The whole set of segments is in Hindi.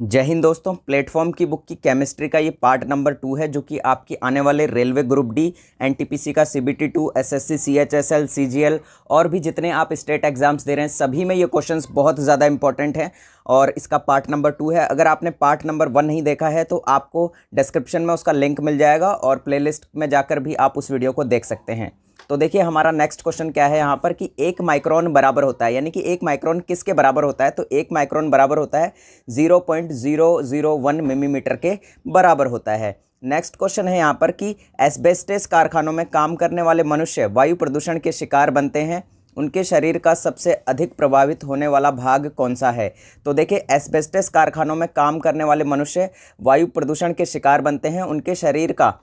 जय हिंद दोस्तों। प्लेटफॉर्म की बुक की केमिस्ट्री का ये पार्ट नंबर 2 है, जो कि आपकी आने वाले रेलवे ग्रुप डी, एनटीपीसी का सीबीटी 2, एसएससी, सीएचएसएल, सीजीएल और भी जितने आप स्टेट एग्जाम्स दे रहे हैं सभी में ये क्वेश्चंस बहुत ज़्यादा इंपॉर्टेंट हैं और इसका पार्ट नंबर 2 है। अगर आपने पार्ट नंबर 1 नहीं देखा है तो आपको डिस्क्रिप्शन में उसका लिंक मिल जाएगा और प्लेलिस्ट में जाकर भी आप उस वीडियो को देख सकते हैं। तो देखिए हमारा नेक्स्ट क्वेश्चन क्या है यहाँ पर कि 1 माइक्रोन बराबर होता है, यानी कि 1 माइक्रोन किसके बराबर होता है। तो 1 माइक्रोन बराबर होता है 0.001 मिलीमीटर के बराबर होता है। नेक्स्ट क्वेश्चन है यहाँ पर कि एस्बेस्टस कारखानों में काम करने वाले मनुष्य वायु प्रदूषण के शिकार बनते हैं, उनके शरीर का सबसे अधिक प्रभावित होने वाला भाग कौन सा है। तो देखिए एस्बेस्टस कारखानों में काम करने वाले मनुष्य वायु प्रदूषण के शिकार बनते हैं, उनके शरीर का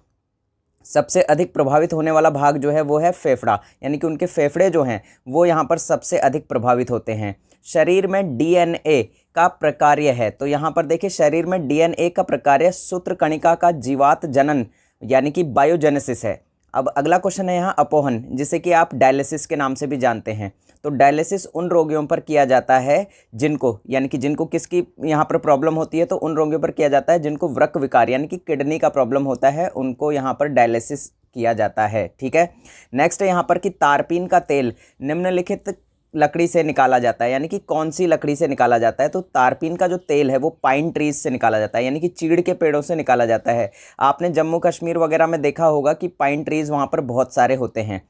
सबसे अधिक प्रभावित होने वाला भाग जो है वो है फेफड़ा, यानी कि उनके फेफड़े जो हैं वो यहाँ पर सबसे अधिक प्रभावित होते हैं। शरीर में डीएनए का प्रकार्य है, तो यहाँ पर देखिए शरीर में डीएनए का प्रकार्य सूत्रकणिका का जीवात जनन यानी कि बायोजेनेसिस है। अब अगला क्वेश्चन है यहाँ अपोहन, जिसे कि आप डायलिसिस के नाम से भी जानते हैं। तो डायलिसिस उन रोगियों पर किया जाता है जिनको, यानी कि जिनको किसकी यहाँ पर प्रॉब्लम होती है, तो उन रोगियों पर किया जाता है जिनको वृक्क विकार यानी कि किडनी का प्रॉब्लम होता है, उनको यहाँ पर डायलिसिस किया जाता है। ठीक है। नेक्स्ट है यहाँ पर कि तारपीन का तेल निम्नलिखित लकड़ी से निकाला जाता है, यानी कि कौन सी लकड़ी से निकाला जाता है। तो तारपीन का जो तेल है वो पाइन ट्रीज से निकाला जाता है, यानी कि चीड़ के पेड़ों से निकाला जाता है। आपने जम्मू कश्मीर वगैरह में देखा होगा कि पाइन ट्रीज वहाँ पर बहुत सारे होते हैं।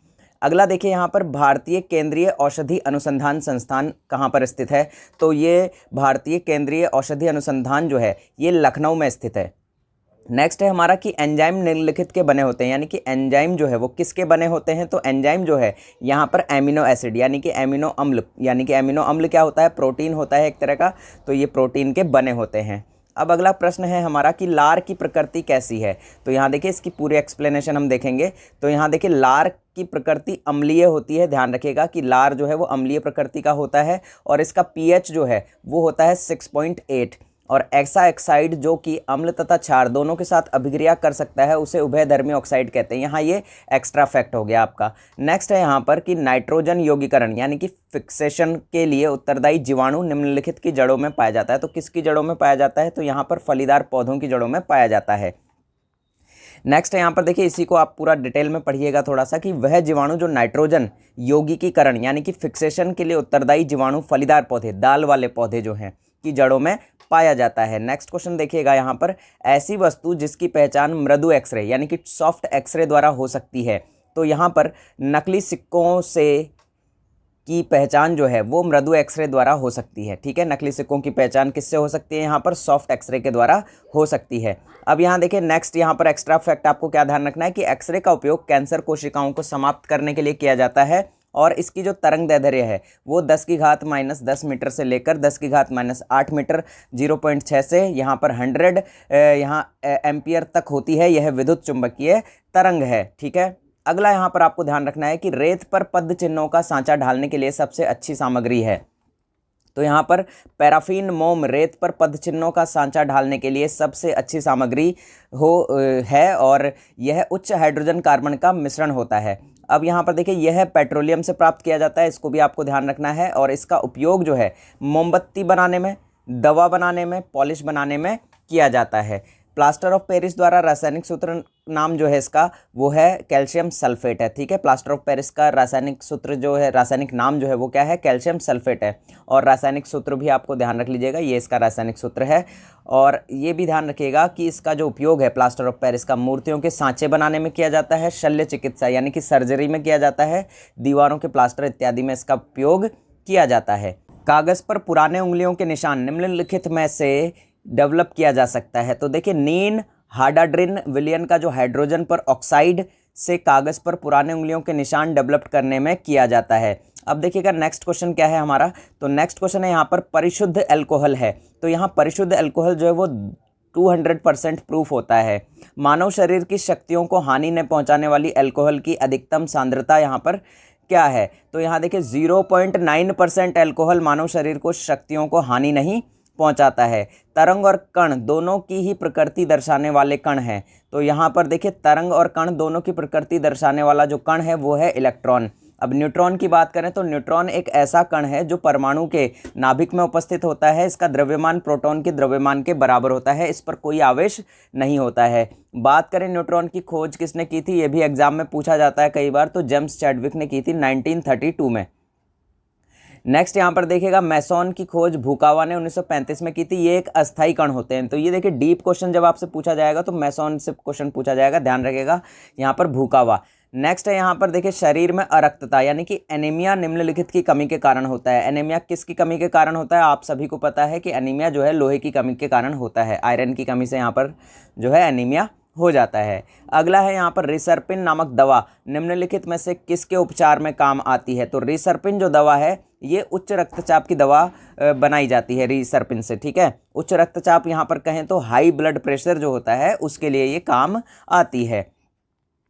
अगला देखिए यहाँ पर भारतीय केंद्रीय औषधि अनुसंधान संस्थान कहाँ पर स्थित है। तो ये भारतीय केंद्रीय औषधि अनुसंधान जो है ये लखनऊ में स्थित है। नेक्स्ट है हमारा कि एंजाइम निम्नलिखित के बने होते हैं, यानी कि एंजाइम जो है वो किसके बने होते हैं। तो एंजाइम जो है यहाँ पर एमिनो एसिड यानी कि एमिनो अम्ल, यानी कि एमिनो अम्ल क्या होता है, प्रोटीन होता है एक तरह का, तो ये प्रोटीन के बने होते हैं। अब अगला प्रश्न है हमारा कि लार की प्रकृति कैसी है। तो यहाँ देखिए इसकी पूरी एक्सप्लेनेशन हम देखेंगे। तो यहाँ देखिए लार की प्रकृति अम्लीय होती है, ध्यान रखिएगा कि लार जो है वो अम्लीय प्रकृति का होता है और इसका पीएच जो है वो होता है 6.8 और ऐसा ऑक्साइड जो कि अम्ल तथा क्षार दोनों के साथ अभिक्रिया कर सकता है उसे उभयधर्मी ऑक्साइड कहते हैं। यहाँ ये एक्स्ट्रा फैक्ट हो गया आपका। नेक्स्ट है यहाँ पर कि नाइट्रोजन यौगीकरण यानी कि फिक्सेशन के लिए उत्तरदायी जीवाणु निम्नलिखित की जड़ों में पाया जाता है। तो किसकी जड़ों में पाया जाता है, तो यहाँ पर फलीदार पौधों की जड़ों में पाया जाता है। नेक्स्ट है यहाँ पर देखिए, इसी को आप पूरा डिटेल में पढ़िएगा थोड़ा सा कि वह जीवाणु जो नाइट्रोजन यौगिकीकरण यानी कि फिक्सेशन के लिए उत्तरदायी जीवाणु फलीदार पौधे, दाल वाले पौधे जो हैं की जड़ों में पाया जाता है। नेक्स्ट क्वेश्चन देखिएगा यहाँ पर, ऐसी वस्तु जिसकी पहचान मृदु एक्सरे यानी कि सॉफ्ट एक्सरे द्वारा हो सकती है। तो यहाँ पर नकली सिक्कों से की पहचान जो है वो मृदु एक्सरे द्वारा हो सकती है। ठीक है, नकली सिक्कों की पहचान किससे हो सकती है, यहाँ पर सॉफ्ट एक्सरे के द्वारा हो सकती है। अब यहाँ देखिए नेक्स्ट यहाँ पर एक्स्ट्रा फैक्ट आपको क्या ध्यान रखना है कि एक्सरे का उपयोग कैंसर कोशिकाओं को समाप्त करने के लिए किया जाता है और इसकी जो तरंग दैर्ध्य है वो 10⁻⁻10 मीटर से लेकर 10⁻⁸ मीटर 0.6 से यहाँ पर 100 यहाँ एम्पियर तक होती है। यह विद्युत चुंबकीय तरंग है। ठीक है। अगला यहाँ पर आपको ध्यान रखना है कि रेत पर पद चिन्हों का सांचा ढालने के लिए सबसे अच्छी सामग्री है। तो यहाँ पर पैराफिन मोम रेत पर पद चिन्हों का सांचा ढालने के लिए सबसे अच्छी सामग्री है और यह उच्च हाइड्रोजन कार्बन का मिश्रण होता है। अब यहाँ पर देखिए यह पेट्रोलियम से प्राप्त किया जाता है, इसको भी आपको ध्यान रखना है और इसका उपयोग जो है मोमबत्ती बनाने में, दवा बनाने में, पॉलिश बनाने में किया जाता है। प्लास्टर ऑफ पेरिस द्वारा रासायनिक सूत्र नाम जो है इसका वो है कैल्शियम सल्फेट है। ठीक है, प्लास्टर ऑफ पेरिस का रासायनिक सूत्र जो है, रासायनिक नाम जो है वो क्या है, कैल्शियम सल्फेट है। और रासायनिक सूत्र भी आपको ध्यान रख लीजिएगा, ये इसका रासायनिक सूत्र है। और ये भी ध्यान रखिएगा कि इसका जो उपयोग है प्लास्टर ऑफ पेरिस का मूर्तियों के सांचे बनाने में किया जाता है, शल्य चिकित्सा यानी कि सर्जरी में किया जाता है, दीवारों के प्लास्टर इत्यादि में इसका उपयोग किया जाता है। कागज़ पर पुराने उंगलियों के निशान निम्नलिखित में से डेवलप किया जा सकता है। तो देखिए नीन हाडाड्रिन विलियन का जो हाइड्रोजन पर ऑक्साइड से कागज़ पर पुराने उंगलियों के निशान डेवलप करने में किया जाता है। अब देखिएगा नेक्स्ट क्वेश्चन क्या है हमारा। तो नेक्स्ट क्वेश्चन है यहाँ पर परिशुद्ध अल्कोहल है। तो यहाँ परिशुद्ध अल्कोहल जो है वो 200% प्रूफ होता है। मानव शरीर की शक्तियों को हानि न पहुँचाने वाली अल्कोहल की अधिकतम सांद्रता यहाँ पर क्या है। तो यहाँ देखिए 0.9% अल्कोहल मानव शरीर को शक्तियों को हानि नहीं पहुंचाता है। तरंग और कण दोनों की ही प्रकृति दर्शाने वाले कण हैं। तो यहाँ पर देखिए तरंग और कण दोनों की प्रकृति दर्शाने वाला जो कण है वो है इलेक्ट्रॉन। अब न्यूट्रॉन की बात करें तो न्यूट्रॉन एक ऐसा कण है जो परमाणु के नाभिक में उपस्थित होता है। इसका द्रव्यमान प्रोटॉन के द्रव्यमान के बराबर होता है, इस पर कोई आवेश नहीं होता है। बात करें न्यूट्रॉन की खोज किसने की थी, ये भी एग्जाम में पूछा जाता है कई बार, तो जेम्स चैडविक ने की थी 1932 में। नेक्स्ट यहाँ पर देखिएगा, मैसॉन की खोज भूकावा ने 1935 में की थी। ये एक अस्थायी कण होते हैं। तो ये देखिए डीप क्वेश्चन जब आपसे पूछा जाएगा तो मैसॉन से क्वेश्चन पूछा जाएगा, ध्यान रखिएगा यहाँ पर भूकावा। नेक्स्ट है यहाँ पर देखिए, शरीर में अरक्तता यानी कि एनीमिया निम्नलिखित की कमी के कारण होता है। एनीमिया किसकी कमी के कारण होता है, आप सभी को पता है कि एनीमिया जो है लोहे की कमी के कारण होता है। आयरन की कमी से यहाँ पर जो है एनीमिया हो जाता है। अगला है यहाँ पर रिसर्पिन नामक दवा निम्नलिखित में से किसके उपचार में काम आती है। तो रिसर्पिन जो दवा है ये उच्च रक्तचाप की दवा बनाई जाती है रिसर्पिन से, ठीक है। उच्च रक्तचाप यहाँ पर कहें तो हाई ब्लड प्रेशर जो होता है उसके लिए ये काम आती है।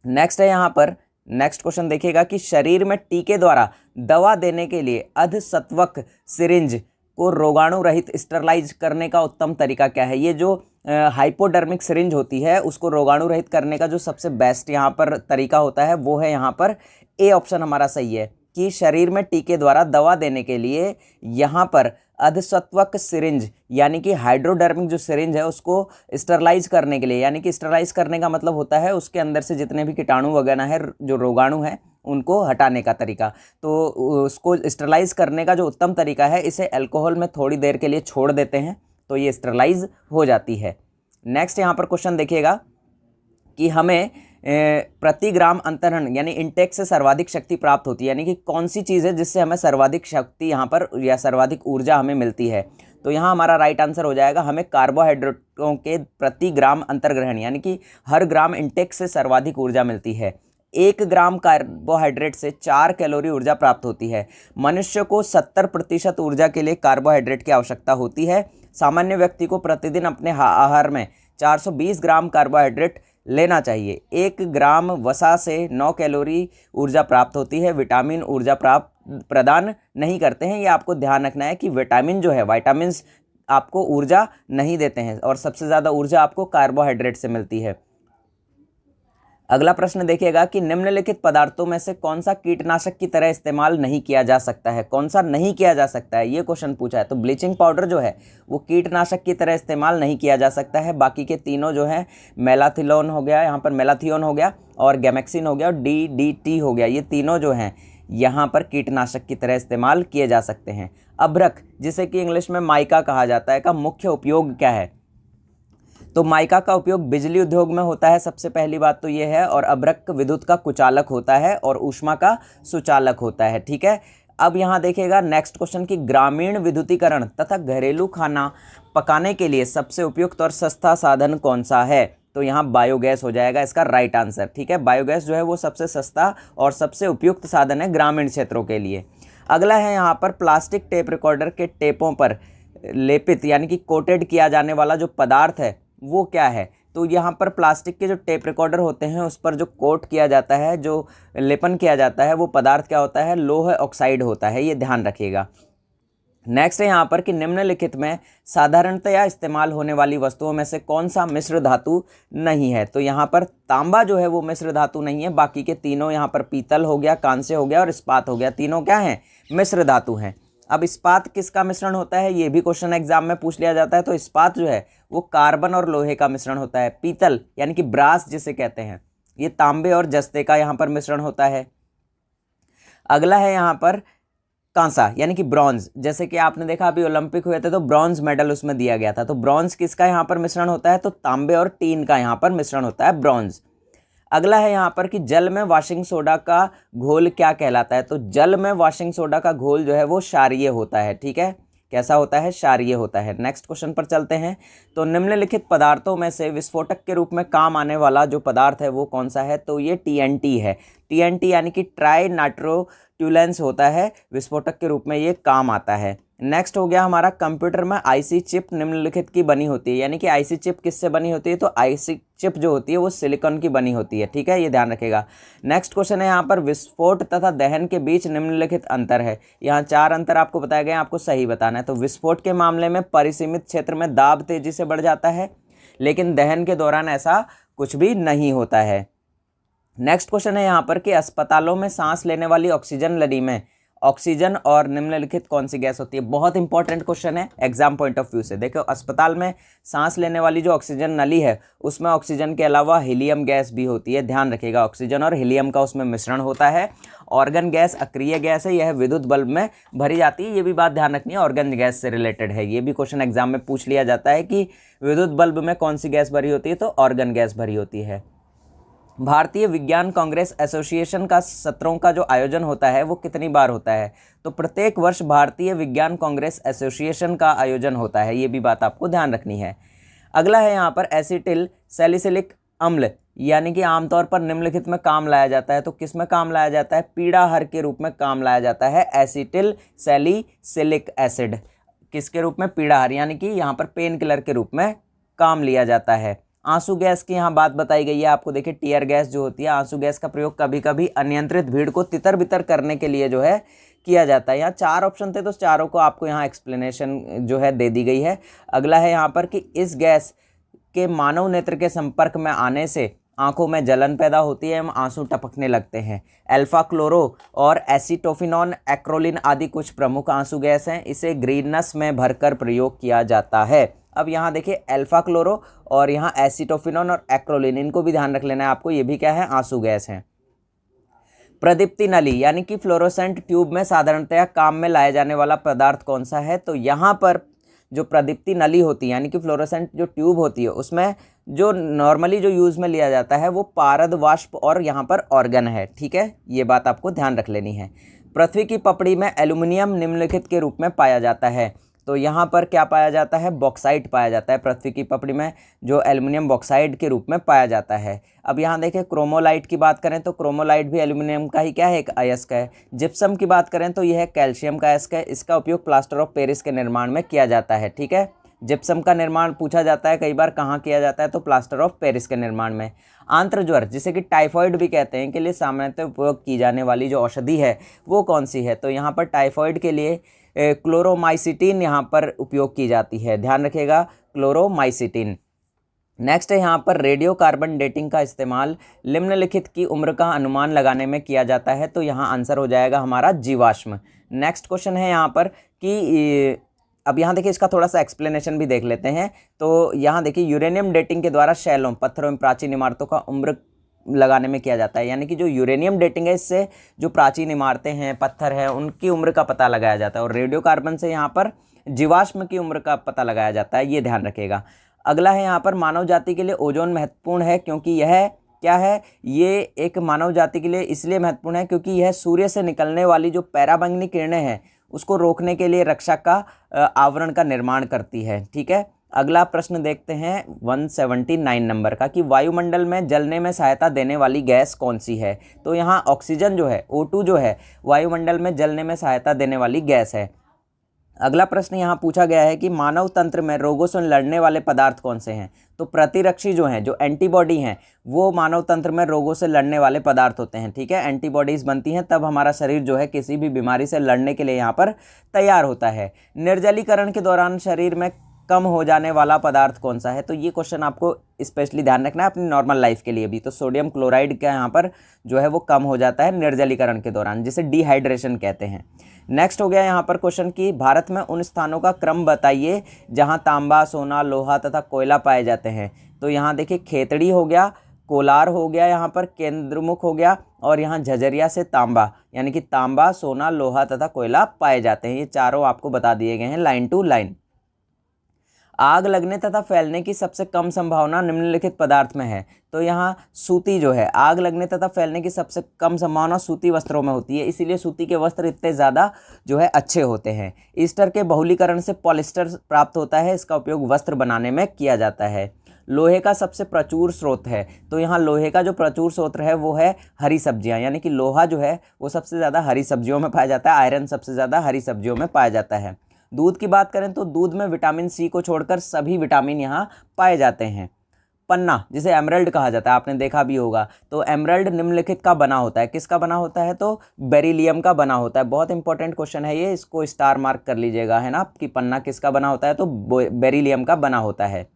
नेक्स्ट है यहाँ पर, नेक्स्ट क्वेश्चन देखिएगा कि शरीर में टीके द्वारा दवा देने के लिए अधसत्वक सिरिंज को रोगाणु रहित स्टरलाइज करने का उत्तम तरीका क्या है। ये जो हाइपोडर्मिक सिरिंज होती है उसको रोगाणु रहित करने का जो सबसे बेस्ट यहाँ पर तरीका होता है वो है यहाँ पर ए ऑप्शन हमारा सही है कि शरीर में टीके द्वारा दवा देने के लिए यहाँ पर अधसत्वक सिरिंज यानी कि हाइड्रोडर्मिक जो सिरिंज है उसको स्टरलाइज करने के लिए, यानी कि स्टरलाइज करने का मतलब होता है उसके अंदर से जितने भी कीटाणु वगैरह है, जो रोगाणु है, उनको हटाने का तरीका। तो उसको स्टरलाइज करने का जो उत्तम तरीका है, इसे अल्कोहल में थोड़ी देर के लिए छोड़ देते हैं तो ये स्टरलाइज हो जाती है। नेक्स्ट यहाँ पर क्वेश्चन देखिएगा कि हमें प्रति ग्राम अंतरण यानी इंटेक से सर्वाधिक शक्ति प्राप्त होती है, यानी कि कौन सी चीज़ है जिससे हमें सर्वाधिक शक्ति यहाँ पर या सर्वाधिक ऊर्जा हमें मिलती है। तो यहाँ हमारा राइट आंसर हो जाएगा, हमें कार्बोहाइड्रेटों के प्रति ग्राम अंतर्ग्रहण यानी कि हर ग्राम इंटेक से सर्वाधिक ऊर्जा मिलती है। 1 ग्राम कार्बोहाइड्रेट से 4 कैलोरी ऊर्जा प्राप्त होती है। मनुष्य को 70% ऊर्जा के लिए कार्बोहाइड्रेट की आवश्यकता होती है। सामान्य व्यक्ति को प्रतिदिन अपने आहार में 420 ग्राम कार्बोहाइड्रेट लेना चाहिए। 1 ग्राम वसा से 9 कैलोरी ऊर्जा प्राप्त होती है। विटामिन ऊर्जा प्रदान नहीं करते हैं, ये आपको ध्यान रखना है कि विटामिन जो है, विटामिन्स आपको ऊर्जा नहीं देते हैं और सबसे ज़्यादा ऊर्जा आपको कार्बोहाइड्रेट से मिलती है। अगला प्रश्न देखिएगा कि निम्नलिखित पदार्थों में से कौन सा कीटनाशक की तरह इस्तेमाल नहीं किया जा सकता है। कौन सा नहीं किया जा सकता है, ये क्वेश्चन पूछा है। तो ब्लीचिंग पाउडर जो है वो कीटनाशक की तरह इस्तेमाल नहीं किया जा सकता है। बाकी के तीनों जो है, मेलाथिलोन हो गया, यहाँ पर मेलाथियोन हो गया, और गैमेक्सिन हो गया, और DDT हो गया, ये तीनों जो हैं यहाँ पर कीटनाशक की तरह इस्तेमाल किए जा सकते हैं। अभ्रक, जिसे कि इंग्लिश में माइका कहा जाता है, का मुख्य उपयोग क्या है। तो माइका का उपयोग बिजली उद्योग में होता है, सबसे पहली बात तो ये है, और अभ्रक विद्युत का कुचालक होता है और ऊष्मा का सुचालक होता है, ठीक है। अब यहाँ देखिएगा नेक्स्ट क्वेश्चन की ग्रामीण विद्युतीकरण तथा घरेलू खाना पकाने के लिए सबसे उपयुक्त और सस्ता साधन कौन सा है। तो यहाँ बायोगैस हो जाएगा इसका राइट आंसर, ठीक है। बायोगैस जो है वो सबसे सस्ता और सबसे उपयुक्त साधन है ग्रामीण क्षेत्रों के लिए। अगला है यहाँ पर प्लास्टिक टेप रिकॉर्डर के टेपों पर लेपित यानी कि कोटेड किया जाने वाला जो पदार्थ है वो क्या है। तो यहाँ पर प्लास्टिक के जो टेप रिकॉर्डर होते हैं उस पर जो कोट किया जाता है, जो लेपन किया जाता है, वो पदार्थ क्या होता है, लोह ऑक्साइड होता है, ये ध्यान रखिएगा। नेक्स्ट है यहाँ पर कि निम्नलिखित में साधारणतया इस्तेमाल होने वाली वस्तुओं में से कौन सा मिश्र धातु नहीं है। तो यहाँ पर तांबा जो है वो मिश्र धातु नहीं है। बाकी के तीनों, यहाँ पर पीतल हो गया, कांस्य हो गया और इस्पात हो गया, तीनों क्या हैं, मिश्र धातु हैं। अब इस्पात किसका मिश्रण होता है, ये भी क्वेश्चन एग्जाम में पूछ लिया जाता है। तो इस्पात जो है वो कार्बन और लोहे का मिश्रण होता है। पीतल यानी कि ब्रास जिसे कहते हैं, ये तांबे और जस्ते का यहाँ पर मिश्रण होता है। अगला है यहाँ पर कांसा यानी कि ब्रॉन्ज, जैसे कि आपने देखा अभी ओलंपिक हुए थे तो ब्रॉन्ज मेडल उसमें दिया गया था। तो ब्रॉन्ज किसका यहाँ पर मिश्रण होता है, तो तांबे और टीन का यहाँ पर मिश्रण होता है ब्रॉन्ज। अगला है यहाँ पर कि जल में वॉशिंग सोडा का घोल क्या कहलाता है। तो जल में वॉशिंग सोडा का घोल जो है वो क्षारीय होता है, ठीक है। कैसा होता है, क्षारीय होता है। नेक्स्ट क्वेश्चन पर चलते हैं। तो निम्नलिखित पदार्थों में से विस्फोटक के रूप में काम आने वाला जो पदार्थ है वो कौन सा है। तो ये TNT है। TNT यानी कि ट्राई नाइट्रोट्यूलेंस होता है, विस्फोटक के रूप में ये काम आता है। नेक्स्ट हो गया हमारा कंप्यूटर में IC चिप निम्नलिखित की बनी होती है, यानी कि IC चिप किससे बनी होती है। तो IC चिप जो होती है वो सिलिकॉन की बनी होती है, ठीक है, ये ध्यान रखेगा। नेक्स्ट क्वेश्चन है यहाँ पर विस्फोट तथा दहन के बीच निम्नलिखित अंतर है। यहाँ 4 अंतर आपको बताए गए हैं, आपको सही बताना है। तो विस्फोट के मामले में परिसीमित क्षेत्र में दाब तेजी से बढ़ जाता है, लेकिन दहन के दौरान ऐसा कुछ भी नहीं होता है। नेक्स्ट क्वेश्चन है यहाँ पर कि अस्पतालों में सांस लेने वाली ऑक्सीजन नली में ऑक्सीजन और निम्नलिखित कौन सी गैस होती है। बहुत इंपॉर्टेंट क्वेश्चन है एग्जाम पॉइंट ऑफ व्यू से। देखो, अस्पताल में सांस लेने वाली जो ऑक्सीजन नली है उसमें ऑक्सीजन के अलावा हीलियम गैस भी होती है। ध्यान रखिएगा, ऑक्सीजन और हीलियम का उसमें मिश्रण होता है। ऑर्गन गैस अक्रिय गैस है, यह विद्युत बल्ब में भरी जाती है। ये भी बात ध्यान रखनी है, ऑर्गन गैस से रिलेटेड है। ये भी क्वेश्चन एग्जाम में पूछ लिया जाता है कि विद्युत बल्ब में कौन सी गैस भरी होती है, तो ऑर्गन गैस भरी होती है। भारतीय विज्ञान कांग्रेस एसोसिएशन का सत्रों का जो आयोजन होता है वो कितनी बार होता है, तो प्रत्येक वर्ष भारतीय विज्ञान कांग्रेस एसोसिएशन का आयोजन होता है। ये भी बात आपको ध्यान रखनी है। अगला है यहाँ पर एसिटिल सैलिसिलिक अम्ल, यानी कि आमतौर पर निम्नलिखित में काम लाया जाता है। तो किस में काम लाया जाता है, पीड़ाहर के रूप में काम लाया जाता है एसिटिल सैलिसिलिक एसिड। किसके रूप में, पीड़ाहर, यानी कि यहाँ पर पेन किलर के रूप में काम लिया जाता है। आंसू गैस की यहाँ बात बताई गई है आपको। देखिए, टीयर गैस जो होती है, आंसू गैस का प्रयोग कभी कभी अनियंत्रित भीड़ को तितर बितर करने के लिए जो है किया जाता है। यहाँ 4 ऑप्शन थे तो चारों को आपको यहाँ एक्सप्लेनेशन जो है दे दी गई है। अगला है यहाँ पर कि इस गैस के मानव नेत्र के संपर्क में आने से आंखों में जलन पैदा होती है एवं आंसू टपकने लगते हैं। अल्फा क्लोरो और एसीटोफिनॉन, एक्रोलिन आदि कुछ प्रमुख आंसू गैस हैं। इसे ग्रीनस में भरकर प्रयोग किया जाता है। अब यहाँ देखिए, अल्फा क्लोरो और यहाँ एसीटोफिनॉन और एक्रोलिन, इनको भी ध्यान रख लेना है आपको। ये भी क्या है, आंसू गैस हैं। प्रदीप्ति नली यानी कि फ्लोरोसेंट ट्यूब में साधारणतया काम में लाया जाने वाला पदार्थ कौन सा है, तो यहाँ पर जो प्रदीप्ति नली होती है यानी कि फ्लोरोसेंट जो ट्यूब होती है उसमें जो नॉर्मली जो यूज़ में लिया जाता है वो पारद वाष्प और यहाँ पर ऑर्गन है। ठीक है, ये बात आपको ध्यान रख लेनी है। पृथ्वी की पपड़ी में एल्यूमिनियम निम्नलिखित के रूप में पाया जाता है, तो यहाँ पर क्या पाया जाता है, बॉक्साइट पाया जाता है। पृथ्वी की पपड़ी में जो एल्युमिनियम बॉक्साइट के रूप में पाया जाता है। अब यहाँ देखें, क्रोमोलाइट की बात करें तो क्रोमोलाइट भी एल्युमिनियम का ही क्या है, एक अयस्क है। जिप्सम की बात करें तो यह कैल्शियम का अयस्क है। इसका उपयोग प्लास्टर ऑफ पेरिस के निर्माण में किया जाता है। ठीक है, जिप्सम का निर्माण पूछा जाता है कई बार, कहाँ किया जाता है, तो प्लास्टर ऑफ पेरिस के निर्माण में। आंत्रज्वर जिसे कि टाइफॉइड भी कहते हैं के लिए सामान्यतः उपयोग की जाने वाली जो औषधि है वो कौन सी है, तो यहाँ पर टाइफॉइड के लिए क्लोरोमाइसिटिन यहाँ पर उपयोग की जाती है। ध्यान रखिएगा, क्लोरोमाइसिटिन। नेक्स्ट है यहाँ पर रेडियो कार्बन डेटिंग का इस्तेमाल निम्नलिखित की उम्र का अनुमान लगाने में किया जाता है, तो यहाँ आंसर हो जाएगा हमारा जीवाश्म। नेक्स्ट क्वेश्चन है यहाँ पर कि अब यहाँ देखिए, इसका थोड़ा सा एक्सप्लेनेशन भी देख लेते हैं। तो यहाँ देखिए, यूरेनियम डेटिंग के द्वारा शैलों, पत्थरों एवं प्राचीन इमारतों का उम्र लगाने में किया जाता है। यानी कि जो यूरेनियम डेटिंग है, इससे जो प्राचीन इमारतें हैं, पत्थर हैं, उनकी उम्र का पता लगाया जाता है। और रेडियो कार्बन से यहाँ पर जीवाश्म की उम्र का पता लगाया जाता है, ये ध्यान रखिएगा। अगला है यहाँ पर मानव जाति के लिए ओजोन महत्वपूर्ण है क्योंकि यह क्या है, ये एक मानव जाति के लिए इसलिए महत्वपूर्ण है क्योंकि यह सूर्य से निकलने वाली जो पराबैंगनी किरणें हैं उसको रोकने के लिए रक्षा का आवरण का निर्माण करती है। ठीक है, अगला प्रश्न देखते हैं 179 नंबर का कि वायुमंडल में जलने में सहायता देने वाली गैस कौन सी है, तो यहाँ ऑक्सीजन जो है, O2 जो है, वायुमंडल में जलने में सहायता देने वाली गैस है। अगला प्रश्न यहाँ पूछा गया है कि मानव तंत्र में रोगों से लड़ने वाले पदार्थ कौन से हैं, तो प्रतिरक्षी जो हैं, जो एंटीबॉडी हैं, वो मानव तंत्र में रोगों से लड़ने वाले पदार्थ होते हैं। ठीक है, एंटीबॉडीज़ बनती हैं तब हमारा शरीर जो है किसी भी बीमारी से लड़ने के लिए यहाँ पर तैयार होता है। निर्जलीकरण के दौरान शरीर में कम हो जाने वाला पदार्थ कौन सा है, तो ये क्वेश्चन आपको स्पेशली ध्यान रखना है अपनी नॉर्मल लाइफ के लिए भी। तो सोडियम क्लोराइड का यहाँ पर जो है वो कम हो जाता है निर्जलीकरण के दौरान, जिसे डिहाइड्रेशन कहते हैं। नेक्स्ट हो गया यहाँ पर क्वेश्चन कि भारत में उन स्थानों का क्रम बताइए जहाँ तांबा, सोना, लोहा तथा कोयला पाए जाते हैं। तो यहाँ देखिए, खेतड़ी हो गया, कोलार हो गया, यहाँ पर केंद्रमुख हो गया, और यहाँ झझरिया से तांबा, यानी कि तांबा, सोना, लोहा तथा कोयला पाए जाते हैं। ये चारों आपको बता दिए गए हैं लाइन टू लाइन। आग लगने तथा फैलने की सबसे कम संभावना निम्नलिखित पदार्थ में है, तो यहाँ सूती जो है, आग लगने तथा फैलने की सबसे कम संभावना सूती वस्त्रों में होती है, इसीलिए सूती के वस्त्र इतने ज़्यादा जो है अच्छे होते हैं। ईस्टर के बहुलीकरण से पॉलिस्टर प्राप्त होता है, इसका उपयोग वस्त्र बनाने में किया जाता है। लोहे का सबसे प्रचुर स्रोत है, तो यहाँ लोहे का जो प्रचुर स्रोत है वो है हरी सब्जियाँ, यानी कि लोहा जो है वो सबसे ज़्यादा हरी सब्जियों में पाया जाता है, आयरन सबसे ज़्यादा हरी सब्जियों में पाया जाता है। दूध की बात करें तो दूध में विटामिन सी को छोड़कर सभी विटामिन यहाँ पाए जाते हैं। पन्ना जिसे एमरल्ड कहा जाता है, आपने देखा भी होगा, तो एमरल्ड निम्नलिखित का बना होता है, किसका बना होता है, तो बेरिलियम का बना होता है। बहुत इंपॉर्टेंट क्वेश्चन है ये, इसको स्टार मार्क कर लीजिएगा, है ना, कि पन्ना किसका बना होता है, तो बेरिलियम का बना होता है।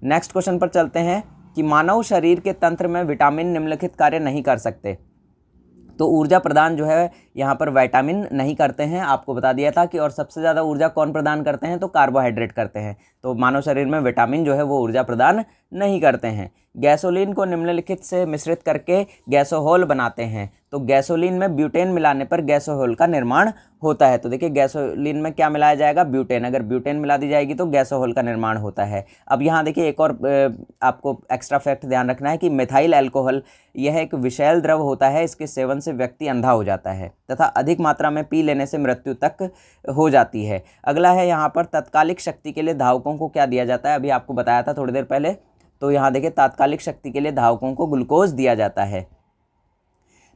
नेक्स्ट क्वेश्चन पर चलते हैं कि मानव शरीर के तंत्र में विटामिन निम्नलिखित कार्य नहीं कर सकते। तो ऊर्जा प्रदान जो है यहाँ पर विटामिन नहीं करते हैं, आपको बता दिया था कि। और सबसे ज़्यादा ऊर्जा कौन प्रदान करते हैं, तो कार्बोहाइड्रेट करते हैं। तो मानव शरीर में विटामिन जो है वो ऊर्जा प्रदान नहीं करते हैं। गैसोलीन को निम्नलिखित से मिश्रित करके गैसोहोल बनाते हैं। तो गैसोलीन में ब्यूटेन मिलाने पर गैसोहोल का निर्माण होता है। तो देखिए गैसोलीन में क्या मिलाया जाएगा, ब्यूटेन। अगर ब्यूटेन मिला दी जाएगी तो गैसोहोल का निर्माण होता है। अब यहाँ देखिए एक और आपको एक्स्ट्रा फैक्ट ध्यान रखना है कि मिथाइल अल्कोहल यह एक विषैल द्रव होता है। इसके सेवन से व्यक्ति अंधा हो जाता है तथा अधिक मात्रा में पी लेने से मृत्यु तक हो जाती है। अगला है यहाँ पर तात्कालिक शक्ति के लिए धावकों को क्या दिया जाता है, अभी आपको बताया था थोड़ी देर पहले। तो यहाँ देखिए तात्कालिक शक्ति के लिए धावकों को ग्लूकोज दिया जाता है।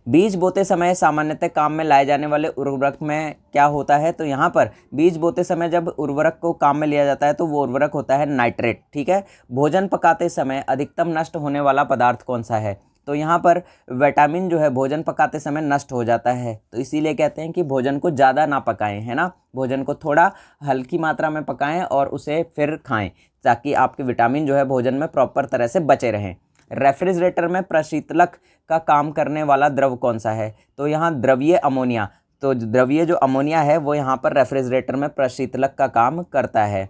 बीज बोते समय सामान्यतः काम में लाए जाने वाले उर्वरक में क्या होता है, तो यहाँ पर बीज बोते समय जब उर्वरक को काम में लिया जाता है तो वो उर्वरक होता है नाइट्रेट। ठीक है। भोजन पकाते समय अधिकतम नष्ट होने वाला पदार्थ कौन सा है, तो यहाँ पर विटामिन जो है भोजन पकाते समय नष्ट हो जाता है। तो इसीलिए कहते हैं कि भोजन को ज़्यादा ना पकाएं, है ना। भोजन को थोड़ा हल्की मात्रा में पकाएं और उसे फिर खाएं, ताकि आपके विटामिन जो है भोजन में प्रॉपर तरह से बचे रहें। रेफ्रिजरेटर में प्रशीतलक का काम करने वाला द्रव कौन सा है, तो यहाँ द्रवीय अमोनिया। तो द्रवीय जो अमोनिया है वो यहाँ पर रेफ्रिजरेटर में प्रशीतलक का काम करता है।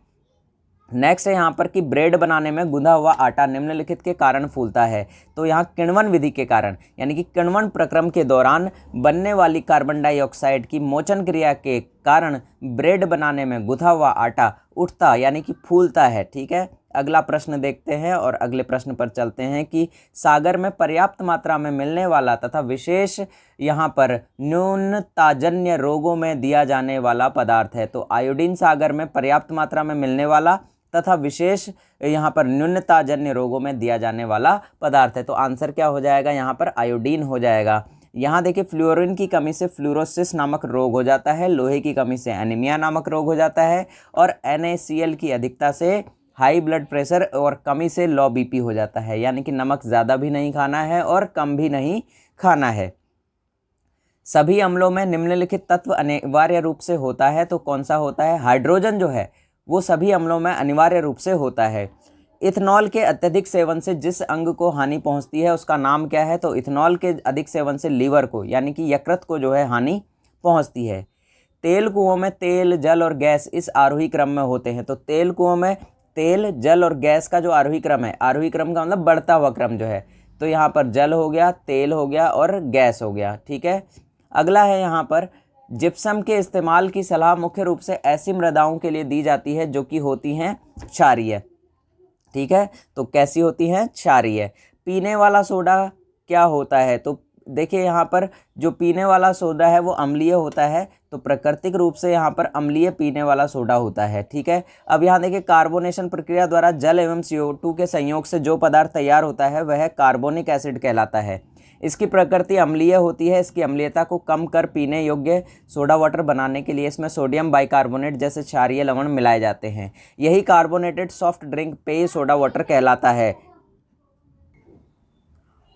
नेक्स्ट है यहाँ पर कि ब्रेड बनाने में गूंधा हुआ आटा निम्नलिखित के कारण फूलता है। तो यहाँ किण्वन विधि के कारण, यानी कि किण्वन प्रक्रम के दौरान बनने वाली कार्बन डाइऑक्साइड की मोचन क्रिया के कारण ब्रेड बनाने में गूंधा हुआ आटा उठता यानी कि फूलता है। ठीक है। अगला प्रश्न देखते हैं और अगले प्रश्न पर चलते हैं कि सागर में पर्याप्त मात्रा में मिलने वाला तथा विशेष यहाँ पर न्यूनताजन्य रोगों में दिया जाने वाला पदार्थ है। तो आयोडीन सागर में पर्याप्त मात्रा में मिलने वाला तथा विशेष यहाँ पर न्यूनताजन्य रोगों में दिया जाने वाला पदार्थ है। तो आंसर क्या हो जाएगा, यहाँ पर आयोडीन हो जाएगा। यहाँ देखिए फ्लोरीन की कमी से फ्लोरोसिस नामक रोग हो जाता है, लोहे की कमी से एनीमिया नामक रोग हो जाता है, और NaCl की अधिकता से हाई ब्लड प्रेशर और कमी से लो बीपी हो जाता है। यानी कि नमक ज़्यादा भी नहीं खाना है और कम भी नहीं खाना है। सभी अम्लों में निम्नलिखित तत्व अनिवार्य रूप से होता है, तो कौन सा होता है, हाइड्रोजन जो है वो सभी अम्लों में अनिवार्य रूप से होता है। इथेनॉल के अत्यधिक सेवन से जिस अंग को हानि पहुंचती है उसका नाम क्या है, तो इथेनॉल के अधिक सेवन से लीवर को यानी कि यकृत को जो है हानि पहुंचती है। तेल कुओं में तेल, जल और गैस इस आरोही क्रम में होते हैं। तो तेल कुओं में तेल, जल और गैस का जो आरोही क्रम है, आरोही क्रम का मतलब बढ़ता हुआ क्रम जो है, तो यहाँ पर जल हो गया, तेल हो गया और गैस हो गया। ठीक है। अगला है यहाँ पर जिप्सम के इस्तेमाल की सलाह मुख्य रूप से ऐसी मृदाओं के लिए दी जाती है जो कि होती हैं क्षारीय। ठीक है। तो कैसी होती हैं, क्षारीय। पीने वाला सोडा क्या होता है, तो देखिए यहाँ पर जो पीने वाला सोडा है वो अम्लीय होता है। तो प्राकृतिक रूप से यहाँ पर अम्लीय पीने वाला सोडा होता है। ठीक है। अब यहाँ देखिए कार्बोनेशन प्रक्रिया द्वारा जल एवं CO2 के संयोग से जो पदार्थ तैयार होता है वह कार्बोनिक एसिड कहलाता है। इसकी प्रकृति अम्लीय होती है। इसकी अम्लीयता को कम कर पीने योग्य सोडा वाटर बनाने के लिए इसमें सोडियम बाइकार्बोनेट जैसे क्षारीय लवण मिलाए जाते हैं। यही कार्बोनेटेड सॉफ्ट ड्रिंक पेय सोडा वाटर कहलाता है।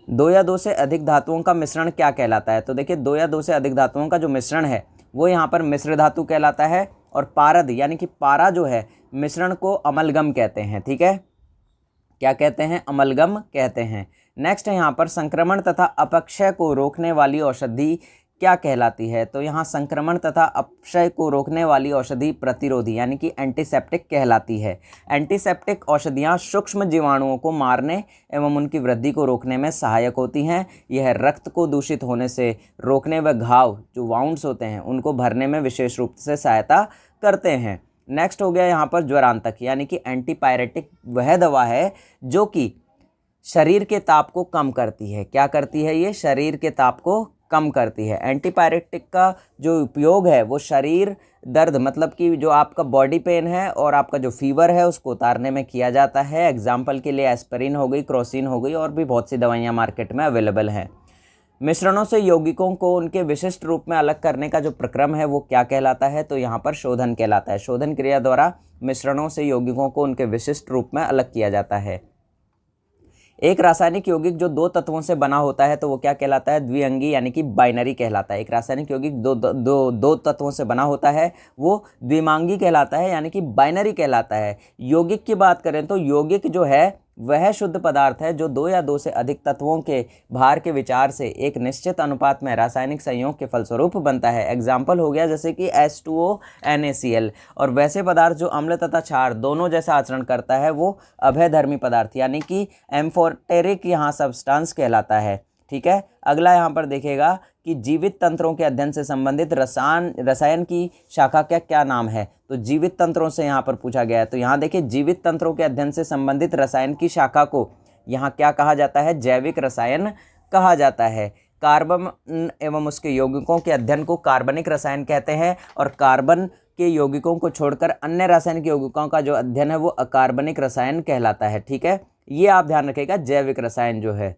दो या दो से अधिक धातुओं का मिश्रण क्या कहलाता है, तो देखिए दो या दो से अधिक धातुओं का जो मिश्रण है वो यहाँ पर मिश्र धातु कहलाता है। और पारद यानी कि पारा जो है मिश्रण को अमलगम कहते हैं। ठीक है। क्या कहते हैं, अमलगम कहते हैं। नेक्स्ट है यहाँ पर संक्रमण तथा अपक्षय को रोकने वाली औषधि क्या कहलाती है, तो यहाँ संक्रमण तथा अपक्षय को रोकने वाली औषधि प्रतिरोधी यानी कि एंटीसेप्टिक कहलाती है। एंटीसेप्टिक औषधियाँ सूक्ष्म जीवाणुओं को मारने एवं उनकी वृद्धि को रोकने में सहायक होती हैं। यह रक्त को दूषित होने से रोकने व घाव जो वाउंड्स होते हैं उनको भरने में विशेष रूप से सहायता करते हैं। नेक्स्ट हो गया यहाँ पर ज्वरांतक यानी कि एंटीपायरेटिक वह दवा है जो कि शरीर के ताप को कम करती है। क्या करती है, ये शरीर के ताप को कम करती है। एंटीपायरेटिक का जो उपयोग है वो शरीर दर्द मतलब कि जो आपका बॉडी पेन है और आपका जो फीवर है उसको उतारने में किया जाता है। एग्जाम्पल के लिए एस्पिरिन हो गई, क्रोसिन हो गई और भी बहुत सी दवाइयाँ मार्केट में अवेलेबल हैं। मिश्रणों से यौगिकों को उनके विशिष्ट रूप में अलग करने का जो प्रक्रम है वो क्या कहलाता है, तो यहाँ पर शोधन कहलाता है। शोधन क्रिया द्वारा मिश्रणों से यौगिकों को उनके विशिष्ट रूप में अलग किया जाता है। एक रासायनिक यौगिक जो दो तत्वों से बना होता है तो वो क्या कहलाता है, द्विअंगी यानी कि बाइनरी कहलाता है। एक रासायनिक यौगिक दो तत्वों से बना होता है वो द्विमांगी कहलाता है यानी कि बाइनरी कहलाता है। यौगिक की बात करें तो यौगिक जो है वह शुद्ध पदार्थ है जो दो या दो से अधिक तत्वों के भार के विचार से एक निश्चित अनुपात में रासायनिक संयोग के फलस्वरूप बनता है। एग्जाम्पल हो गया जैसे कि H2O NaCl। और वैसे पदार्थ जो अम्ल तथा क्षार दोनों जैसा आचरण करता है वो अभयधर्मी पदार्थ यानी कि एम्फोटेरिक यहाँ सब्सटेंस कहलाता है। ठीक है, अगला यहाँ पर देखिएगा कि जीवित तंत्रों के अध्ययन से संबंधित रसायन की शाखा का क्या नाम है। तो जीवित तंत्रों से यहाँ पर पूछा गया है। तो यहाँ देखिए जीवित तंत्रों के अध्ययन से संबंधित रसायन की शाखा को यहाँ क्या कहा जाता है, जैविक रसायन कहा जाता है। कार्बन एवं उसके यौगिकों के अध्ययन को कार्बनिक रसायन कहते हैं और कार्बन के यौगिकों को छोड़कर अन्य रासायनिक यौगिकों का जो अध्ययन है वो अकार्बनिक रसायन कहलाता है। ठीक है, ये आप ध्यान रखिएगा जैविक रसायन जो है।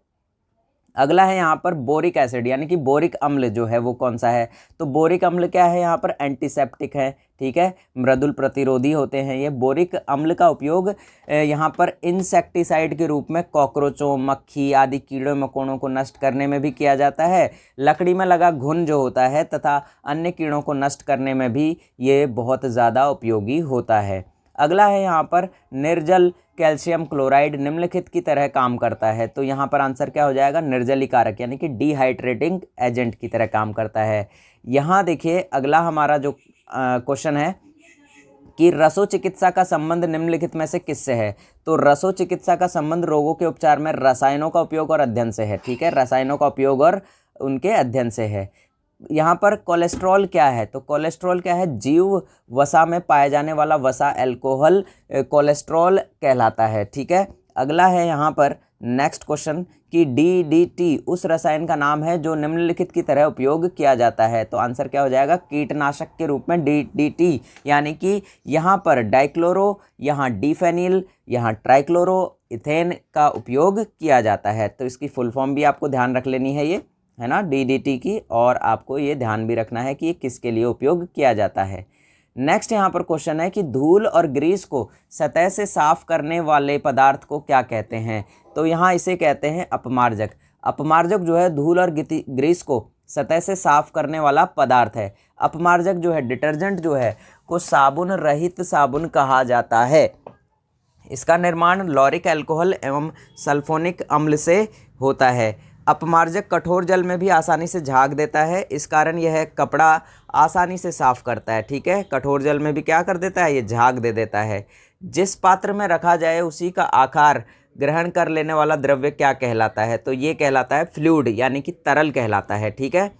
अगला है यहाँ पर बोरिक एसिड यानी कि बोरिक अम्ल जो है वो कौन सा है। तो बोरिक अम्ल क्या है, यहाँ पर एंटीसेप्टिक है। ठीक है, मृदुल प्रतिरोधी होते हैं ये। बोरिक अम्ल का उपयोग यहाँ पर इंसेक्टिसाइड के रूप में कॉकरोचों, मक्खी आदि कीड़ों मकोड़ों को नष्ट करने में भी किया जाता है। लकड़ी में लगा घुन जो होता है तथा अन्य कीड़ों को नष्ट करने में भी ये बहुत ज़्यादा उपयोगी होता है। अगला है यहाँ पर निर्जल कैल्शियम क्लोराइड निम्नलिखित की तरह काम करता है। तो यहाँ पर आंसर क्या हो जाएगा, निर्जलीकारक यानी कि डिहाइड्रेटिंग एजेंट की तरह काम करता है। यहाँ देखिए अगला हमारा जो क्वेश्चन है कि रसोचिकित्सा का संबंध निम्नलिखित में से किससे है। तो रसोचिकित्सा का संबंध रोगों के उपचार में रसायनों का उपयोग और अध्ययन से है। ठीक है, रसायनों का उपयोग और उनके अध्ययन से है। यहाँ पर कोलेस्ट्रॉल क्या है, तो कोलेस्ट्रॉल क्या है, जीव वसा में पाए जाने वाला वसा अल्कोहल कोलेस्ट्रॉल कहलाता है। ठीक है, अगला है यहाँ पर नेक्स्ट क्वेश्चन कि DDT उस रसायन का नाम है जो निम्नलिखित की तरह उपयोग किया जाता है। तो आंसर क्या हो जाएगा, कीटनाशक के रूप में DDT यानी कि यहाँ पर डाइक्लोरो, यहाँ डिफेनिल, यहाँ ट्राइक्लोरो इथेन का उपयोग किया जाता है। तो इसकी फुल फॉर्म भी आपको ध्यान रख लेनी है, ये है ना DDT की, और आपको ये ध्यान भी रखना है कि ये किसके लिए उपयोग किया जाता है। नेक्स्ट यहाँ पर क्वेश्चन है कि धूल और ग्रीस को सतह से साफ करने वाले पदार्थ को क्या कहते हैं। तो यहाँ इसे कहते हैं अपमार्जक। अपमार्जक जो है धूल और ग्रीस को सतह से साफ करने वाला पदार्थ है। अपमार्जक जो है डिटर्जेंट जो है को साबुन रहित साबुन कहा जाता है। इसका निर्माण लॉरिक अल्कोहल एवं सल्फोनिक अम्ल से होता है। अपमार्जक कठोर जल में भी आसानी से झाग देता है, इस कारण यह कपड़ा आसानी से साफ करता है। ठीक है, कठोर जल में भी क्या कर देता है, ये झाग दे देता है। जिस पात्र में रखा जाए उसी का आकार ग्रहण कर लेने वाला द्रव्य क्या कहलाता है। तो ये कहलाता है फ्लूइड यानी कि तरल कहलाता है। ठीक है,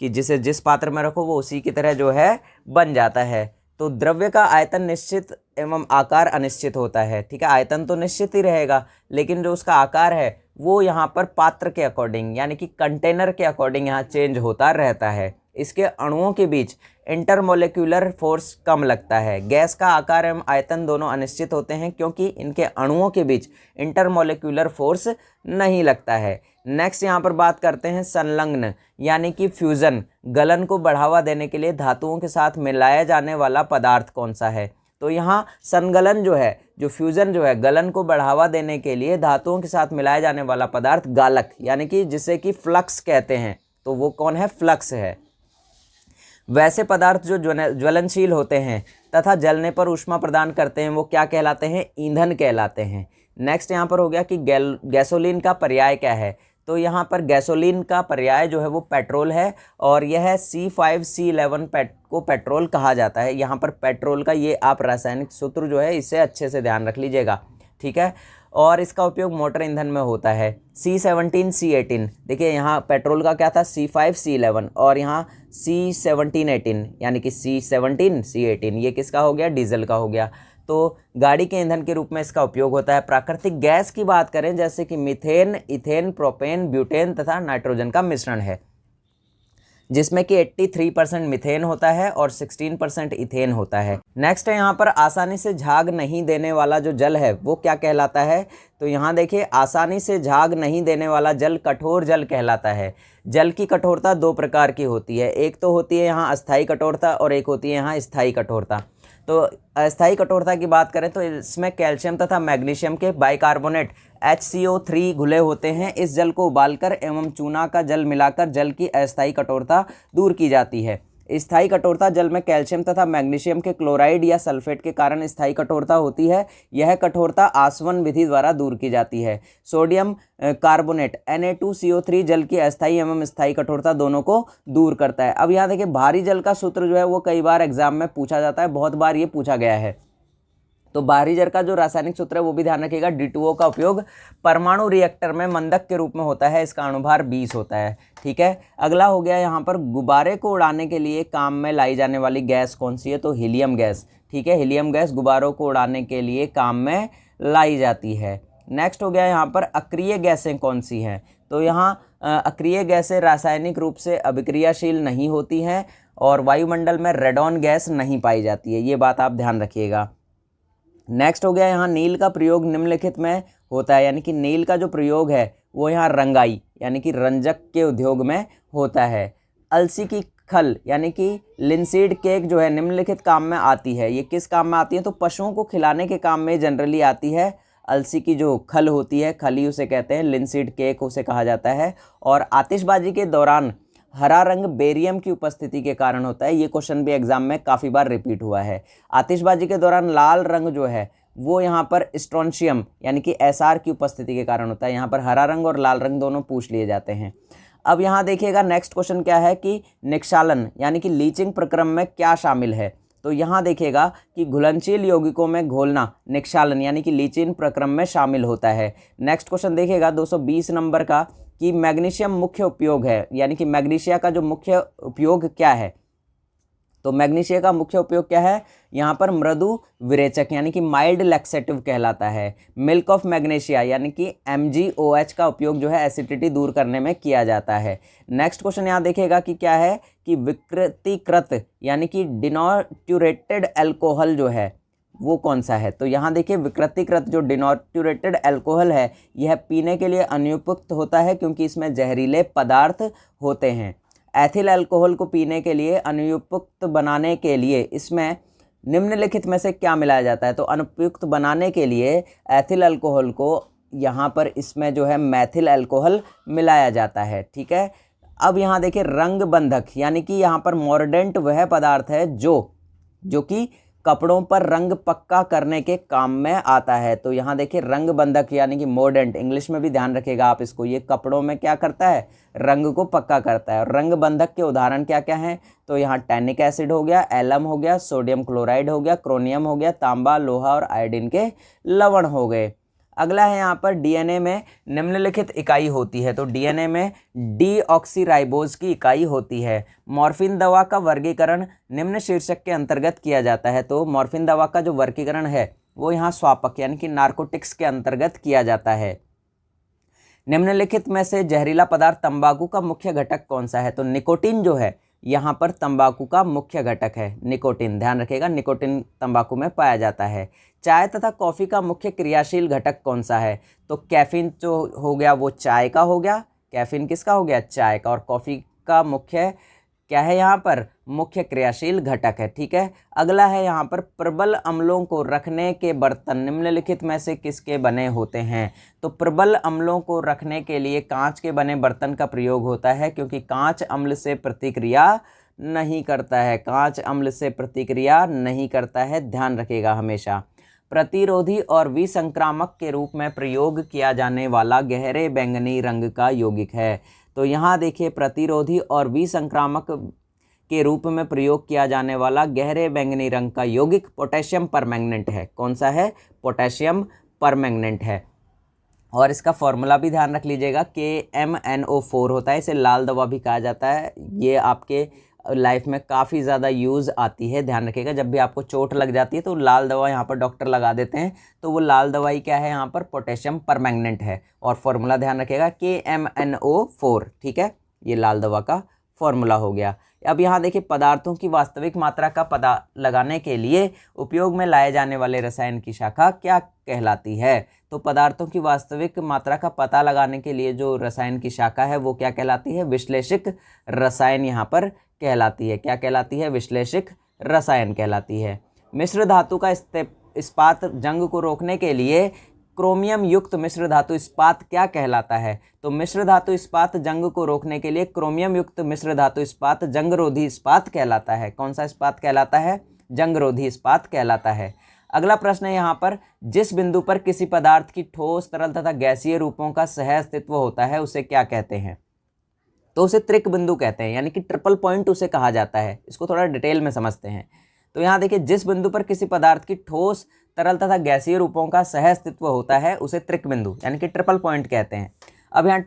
कि जिसे जिस पात्र में रखो वो उसी की तरह जो है बन जाता है। तो द्रव्य का आयतन निश्चित एवं आकार अनिश्चित होता है। ठीक है, आयतन तो निश्चित ही रहेगा लेकिन जो उसका आकार है वो यहाँ पर पात्र के अकॉर्डिंग यानी कि कंटेनर के अकॉर्डिंग यहाँ चेंज होता रहता है। इसके अणुओं के बीच इंटरमोलिक्यूलर फोर्स कम लगता है। गैस का आकार एवं आयतन दोनों अनिश्चित होते हैं क्योंकि इनके अणुओं के बीच इंटरमोलिक्यूलर फोर्स नहीं लगता है। नेक्स्ट यहाँ पर बात करते हैं संलग्न यानी कि फ्यूज़न। गलन को बढ़ावा देने के लिए धातुओं के साथ मिलाया जाने वाला पदार्थ कौन सा है। तो यहाँ संगलन जो है, जो फ्यूज़न जो है, गलन को बढ़ावा देने के लिए धातुओं के साथ मिलाया जाने वाला पदार्थ गालक यानी कि जिसे कि फ्लक्स कहते हैं। तो वो कौन है, फ्लक्स है। वैसे पदार्थ जो ज्वलनशील होते हैं तथा जलने पर ऊष्मा प्रदान करते हैं वो क्या कहलाते हैं, ईंधन कहलाते हैं। नेक्स्ट यहाँ पर हो गया कि गैसोलीन का पर्याय क्या है। तो यहाँ पर गैसोलीन का पर्याय जो है वो पेट्रोल है और यह C5C11 को पेट्रोल कहा जाता है। यहाँ पर पेट्रोल का ये आप रासायनिक सूत्र जो है इसे अच्छे से ध्यान रख लीजिएगा। ठीक है, और इसका उपयोग मोटर ईंधन में होता है। C17C18 देखिए, यहाँ पेट्रोल का क्या था C5C11 और यहाँ C1718 यानी कि C17C18 ये किसका हो गया, डीजल का हो गया। तो गाड़ी के ईंधन के रूप में इसका उपयोग होता है। प्राकृतिक गैस की बात करें जैसे कि मीथेन, इथेन, प्रोपेन, ब्यूटेन तथा नाइट्रोजन का मिश्रण है जिसमें कि 83% मीथेन होता है और 16% इथेन होता है। नेक्स्ट है यहाँ पर आसानी से झाग नहीं देने वाला जो जल है वो क्या कहलाता है। तो यहाँ देखिए, आसानी से झाग नहीं देने वाला जल कठोर जल कहलाता है। जल की कठोरता दो प्रकार की होती है, एक तो होती है यहाँ अस्थायी कठोरता और एक होती है यहाँ स्थायी कठोरता। तो अस्थायी कठोरता की बात करें तो इसमें कैल्शियम तथा मैग्नीशियम के बाइकार्बोनेट HCO3 घुले होते हैं। इस जल को उबालकर एवं चूना का जल मिलाकर जल की अस्थायी कठोरता दूर की जाती है। स्थायी कठोरता जल में कैल्शियम तथा मैग्नीशियम के क्लोराइड या सल्फेट के कारण स्थायी कठोरता होती है। यह कठोरता आसवन विधि द्वारा दूर की जाती है। सोडियम कार्बोनेट Na2CO3 जल की अस्थायी एवं स्थायी कठोरता दोनों को दूर करता है। अब यहाँ देखिए भारी जल का सूत्र जो है वो कई बार एग्जाम में पूछा जाता है, बहुत बार ये पूछा गया है। तो भारी जल का जो रासायनिक सूत्र है वो भी ध्यान रखिएगा। D2O का उपयोग परमाणु रिएक्टर में मंदक के रूप में होता है, इसका अणुभार 20 होता है। ठीक है, अगला हो गया यहाँ पर गुब्बारे को उड़ाने के लिए काम में लाई जाने वाली गैस कौन सी है? तो हीलियम गैस। ठीक है, हीलियम गैस गुब्बारों को उड़ाने के लिए काम में लाई जाती है। नेक्स्ट हो गया यहाँ पर अक्रिय गैसें कौन सी हैं? तो यहाँ अक्रिय गैसें रासायनिक रूप से अभिक्रियाशील नहीं होती हैं और वायुमंडल में रेडॉन गैस नहीं पाई जाती है, ये बात आप ध्यान रखिएगा। नेक्स्ट हो गया यहाँ नील का प्रयोग निम्नलिखित में होता है, यानी कि नील का जो प्रयोग है वो यहाँ रंगाई यानी कि रंजक के उद्योग में होता है। अलसी की खल यानी कि लिनसीड केक जो है निम्नलिखित काम में आती है। ये किस काम में आती है? तो पशुओं को खिलाने के काम में जनरली आती है। अलसी की जो खल होती है, खली उसे कहते हैं, लिनसीड केक उसे कहा जाता है। और आतिशबाजी के दौरान हरा रंग बेरियम की उपस्थिति के कारण होता है। ये क्वेश्चन भी एग्जाम में काफ़ी बार रिपीट हुआ है। आतिशबाजी के दौरान लाल रंग जो है वो यहाँ पर स्ट्रोंशियम यानी कि एसआर की उपस्थिति के कारण होता है। यहाँ पर हरा रंग और लाल रंग दोनों पूछ लिए जाते हैं। अब यहाँ देखिएगा नेक्स्ट क्वेश्चन क्या है कि निक्षालन यानी कि लीचिंग प्रक्रम में क्या शामिल है? तो यहाँ देखिएगा कि घुलनशील यौगिकों में घोलना निक्षालन यानी कि लीचिंग प्रक्रम में शामिल होता है। नेक्स्ट क्वेश्चन देखिएगा 220 नंबर का कि मैग्नीशियम मुख्य उपयोग है, यानी कि मैग्नीशिया का जो मुख्य उपयोग क्या है? तो मैग्नीशिया का मुख्य उपयोग क्या है? यहाँ पर मृदु विरेचक यानी कि माइल्ड लैक्सेटिव कहलाता है। मिल्क ऑफ मैग्नीशिया यानी कि MgOH का उपयोग जो है एसिडिटी दूर करने में किया जाता है। नेक्स्ट क्वेश्चन यहाँ देखिएगा कि क्या है कि विकृतीकृत यानी कि डिनोट्यूरेटेड एल्कोहल जो है वो कौन सा है? तो यहाँ देखिए विकृतीकृत जो डिनोट्यूरेटेड एल्कोहल है यह पीने के लिए अनुपयुक्त होता है क्योंकि इसमें जहरीले पदार्थ होते हैं। एथिल अल्कोहल को पीने के लिए अनुपयुक्त बनाने के लिए इसमें निम्नलिखित में से क्या मिलाया जाता है? तो अनुपयुक्त बनाने के लिए एथिल अल्कोहल को यहाँ पर इसमें जो है मैथिल अल्कोहल मिलाया जाता है। ठीक है, अब यहाँ देखिए रंग बंधक यानी कि यहाँ पर मोर्डेंट वह पदार्थ है जो कि कपड़ों पर रंग पक्का करने के काम में आता है। तो यहाँ देखिए रंग बंधक यानी कि मोर्डेंट, इंग्लिश में भी ध्यान रखिएगा आप इसको, ये कपड़ों में क्या करता है? रंग को पक्का करता है। और रंग बंधक के उदाहरण क्या क्या हैं? तो यहाँ टैनिक एसिड हो गया, एलम हो गया, सोडियम क्लोराइड हो गया, क्रोनियम हो गया, तांबा, लोहा और आयोडीन के लवण हो गए। अगला है यहाँ पर डीएनए में निम्नलिखित इकाई होती है। तो डीएनए में डीऑक्सीराइबोज की इकाई होती है। मॉर्फिन दवा का वर्गीकरण निम्न शीर्षक के अंतर्गत किया जाता है। तो मॉर्फिन दवा का जो वर्गीकरण है वो यहाँ स्वापक यानी कि नार्कोटिक्स के अंतर्गत किया जाता है। निम्नलिखित में से जहरीला पदार्थ तंबाकू का मुख्य घटक कौन सा है? तो निकोटीन जो है यहाँ पर तंबाकू का मुख्य घटक है। निकोटीन ध्यान रखिएगा, निकोटीन तंबाकू में पाया जाता है। चाय तथा कॉफ़ी का मुख्य क्रियाशील घटक कौन सा है? तो कैफीन जो हो गया वो चाय का हो गया। कैफीन किसका हो गया? चाय का। और कॉफ़ी का मुख्य क्या है? यहाँ पर मुख्य क्रियाशील घटक है। ठीक है, अगला है यहाँ पर प्रबल अम्लों को रखने के बर्तन निम्नलिखित में से किसके बने होते हैं? तो प्रबल अम्लों को रखने के लिए कांच के बने बर्तन का प्रयोग होता है क्योंकि कांच अम्ल से प्रतिक्रिया नहीं करता है। कांच अम्ल से प्रतिक्रिया नहीं करता है, ध्यान रखिएगा हमेशा। प्रतिरोधी और विसंक्रामक के रूप में प्रयोग किया जाने वाला गहरे बैंगनी रंग का यौगिक है। तो यहाँ देखिए प्रतिरोधी और विसंक्रामक के रूप में प्रयोग किया जाने वाला गहरे बैंगनी रंग का यौगिक पोटेशियम परमैंगनेट है। कौन सा है? पोटेशियम परमैंगनेट है। और इसका फॉर्मूला भी ध्यान रख लीजिएगा, KMNO4 होता है। इसे लाल दवा भी कहा जाता है। ये आपके लाइफ में काफ़ी ज़्यादा यूज़ आती है, ध्यान रखिएगा। जब भी आपको चोट लग जाती है तो लाल दवा यहाँ पर डॉक्टर लगा देते हैं। तो वो लाल दवाई क्या है? यहाँ पर पोटेशियम परमैंगनेट है। और फॉर्मूला ध्यान रखिएगा KMNO4। ठीक है, ये लाल दवा का फॉर्मूला हो गया। अब यहाँ देखिए पदार्थों की वास्तविक मात्रा का पता लगाने के लिए उपयोग में लाए जाने वाले रसायन की शाखा क्या कहलाती है? तो पदार्थों की वास्तविक मात्रा का पता लगाने के लिए जो रसायन की शाखा है वो क्या कहलाती है? विश्लेषिक रसायन यहाँ पर कहलाती है। क्या कहलाती है? विश्लेषिक रसायन कहलाती है। मिश्र धातु का इस्पात जंग को रोकने के लिए क्रोमियम युक्त मिश्र धातु इस्पात क्या कहलाता है? तो मिश्र धातु इस्पात जंग को रोकने के लिए क्रोमियम युक्त मिश्र धातु इस्पात जंगरोधी इस्पात कहलाता है। कौन सा इस्पात कहलाता है? जंगरोधी इस्पात कहलाता है। अगला प्रश्न है यहाँ पर, जिस बिंदु पर किसी पदार्थ की ठोस, तरल तथा गैसीय रूपों का सह अस्तित्व होता है उसे क्या कहते हैं? तो उसे त्रिक बिंदु कहते हैं, यानी कि ट्रिपल पॉइंट उसे कहा जाता है। इसको थोड़ा डिटेल में समझते हैं। तो यहाँ देखिए, जिस बिंदु पर किसी पदार्थ की ठोस, तरल तथा गैसीय रूपों का सह अस्तित्व होता है उसे त्रिक बिंदु यानी कि ट्रिपल पॉइंट कहते हैं। अब यहाँ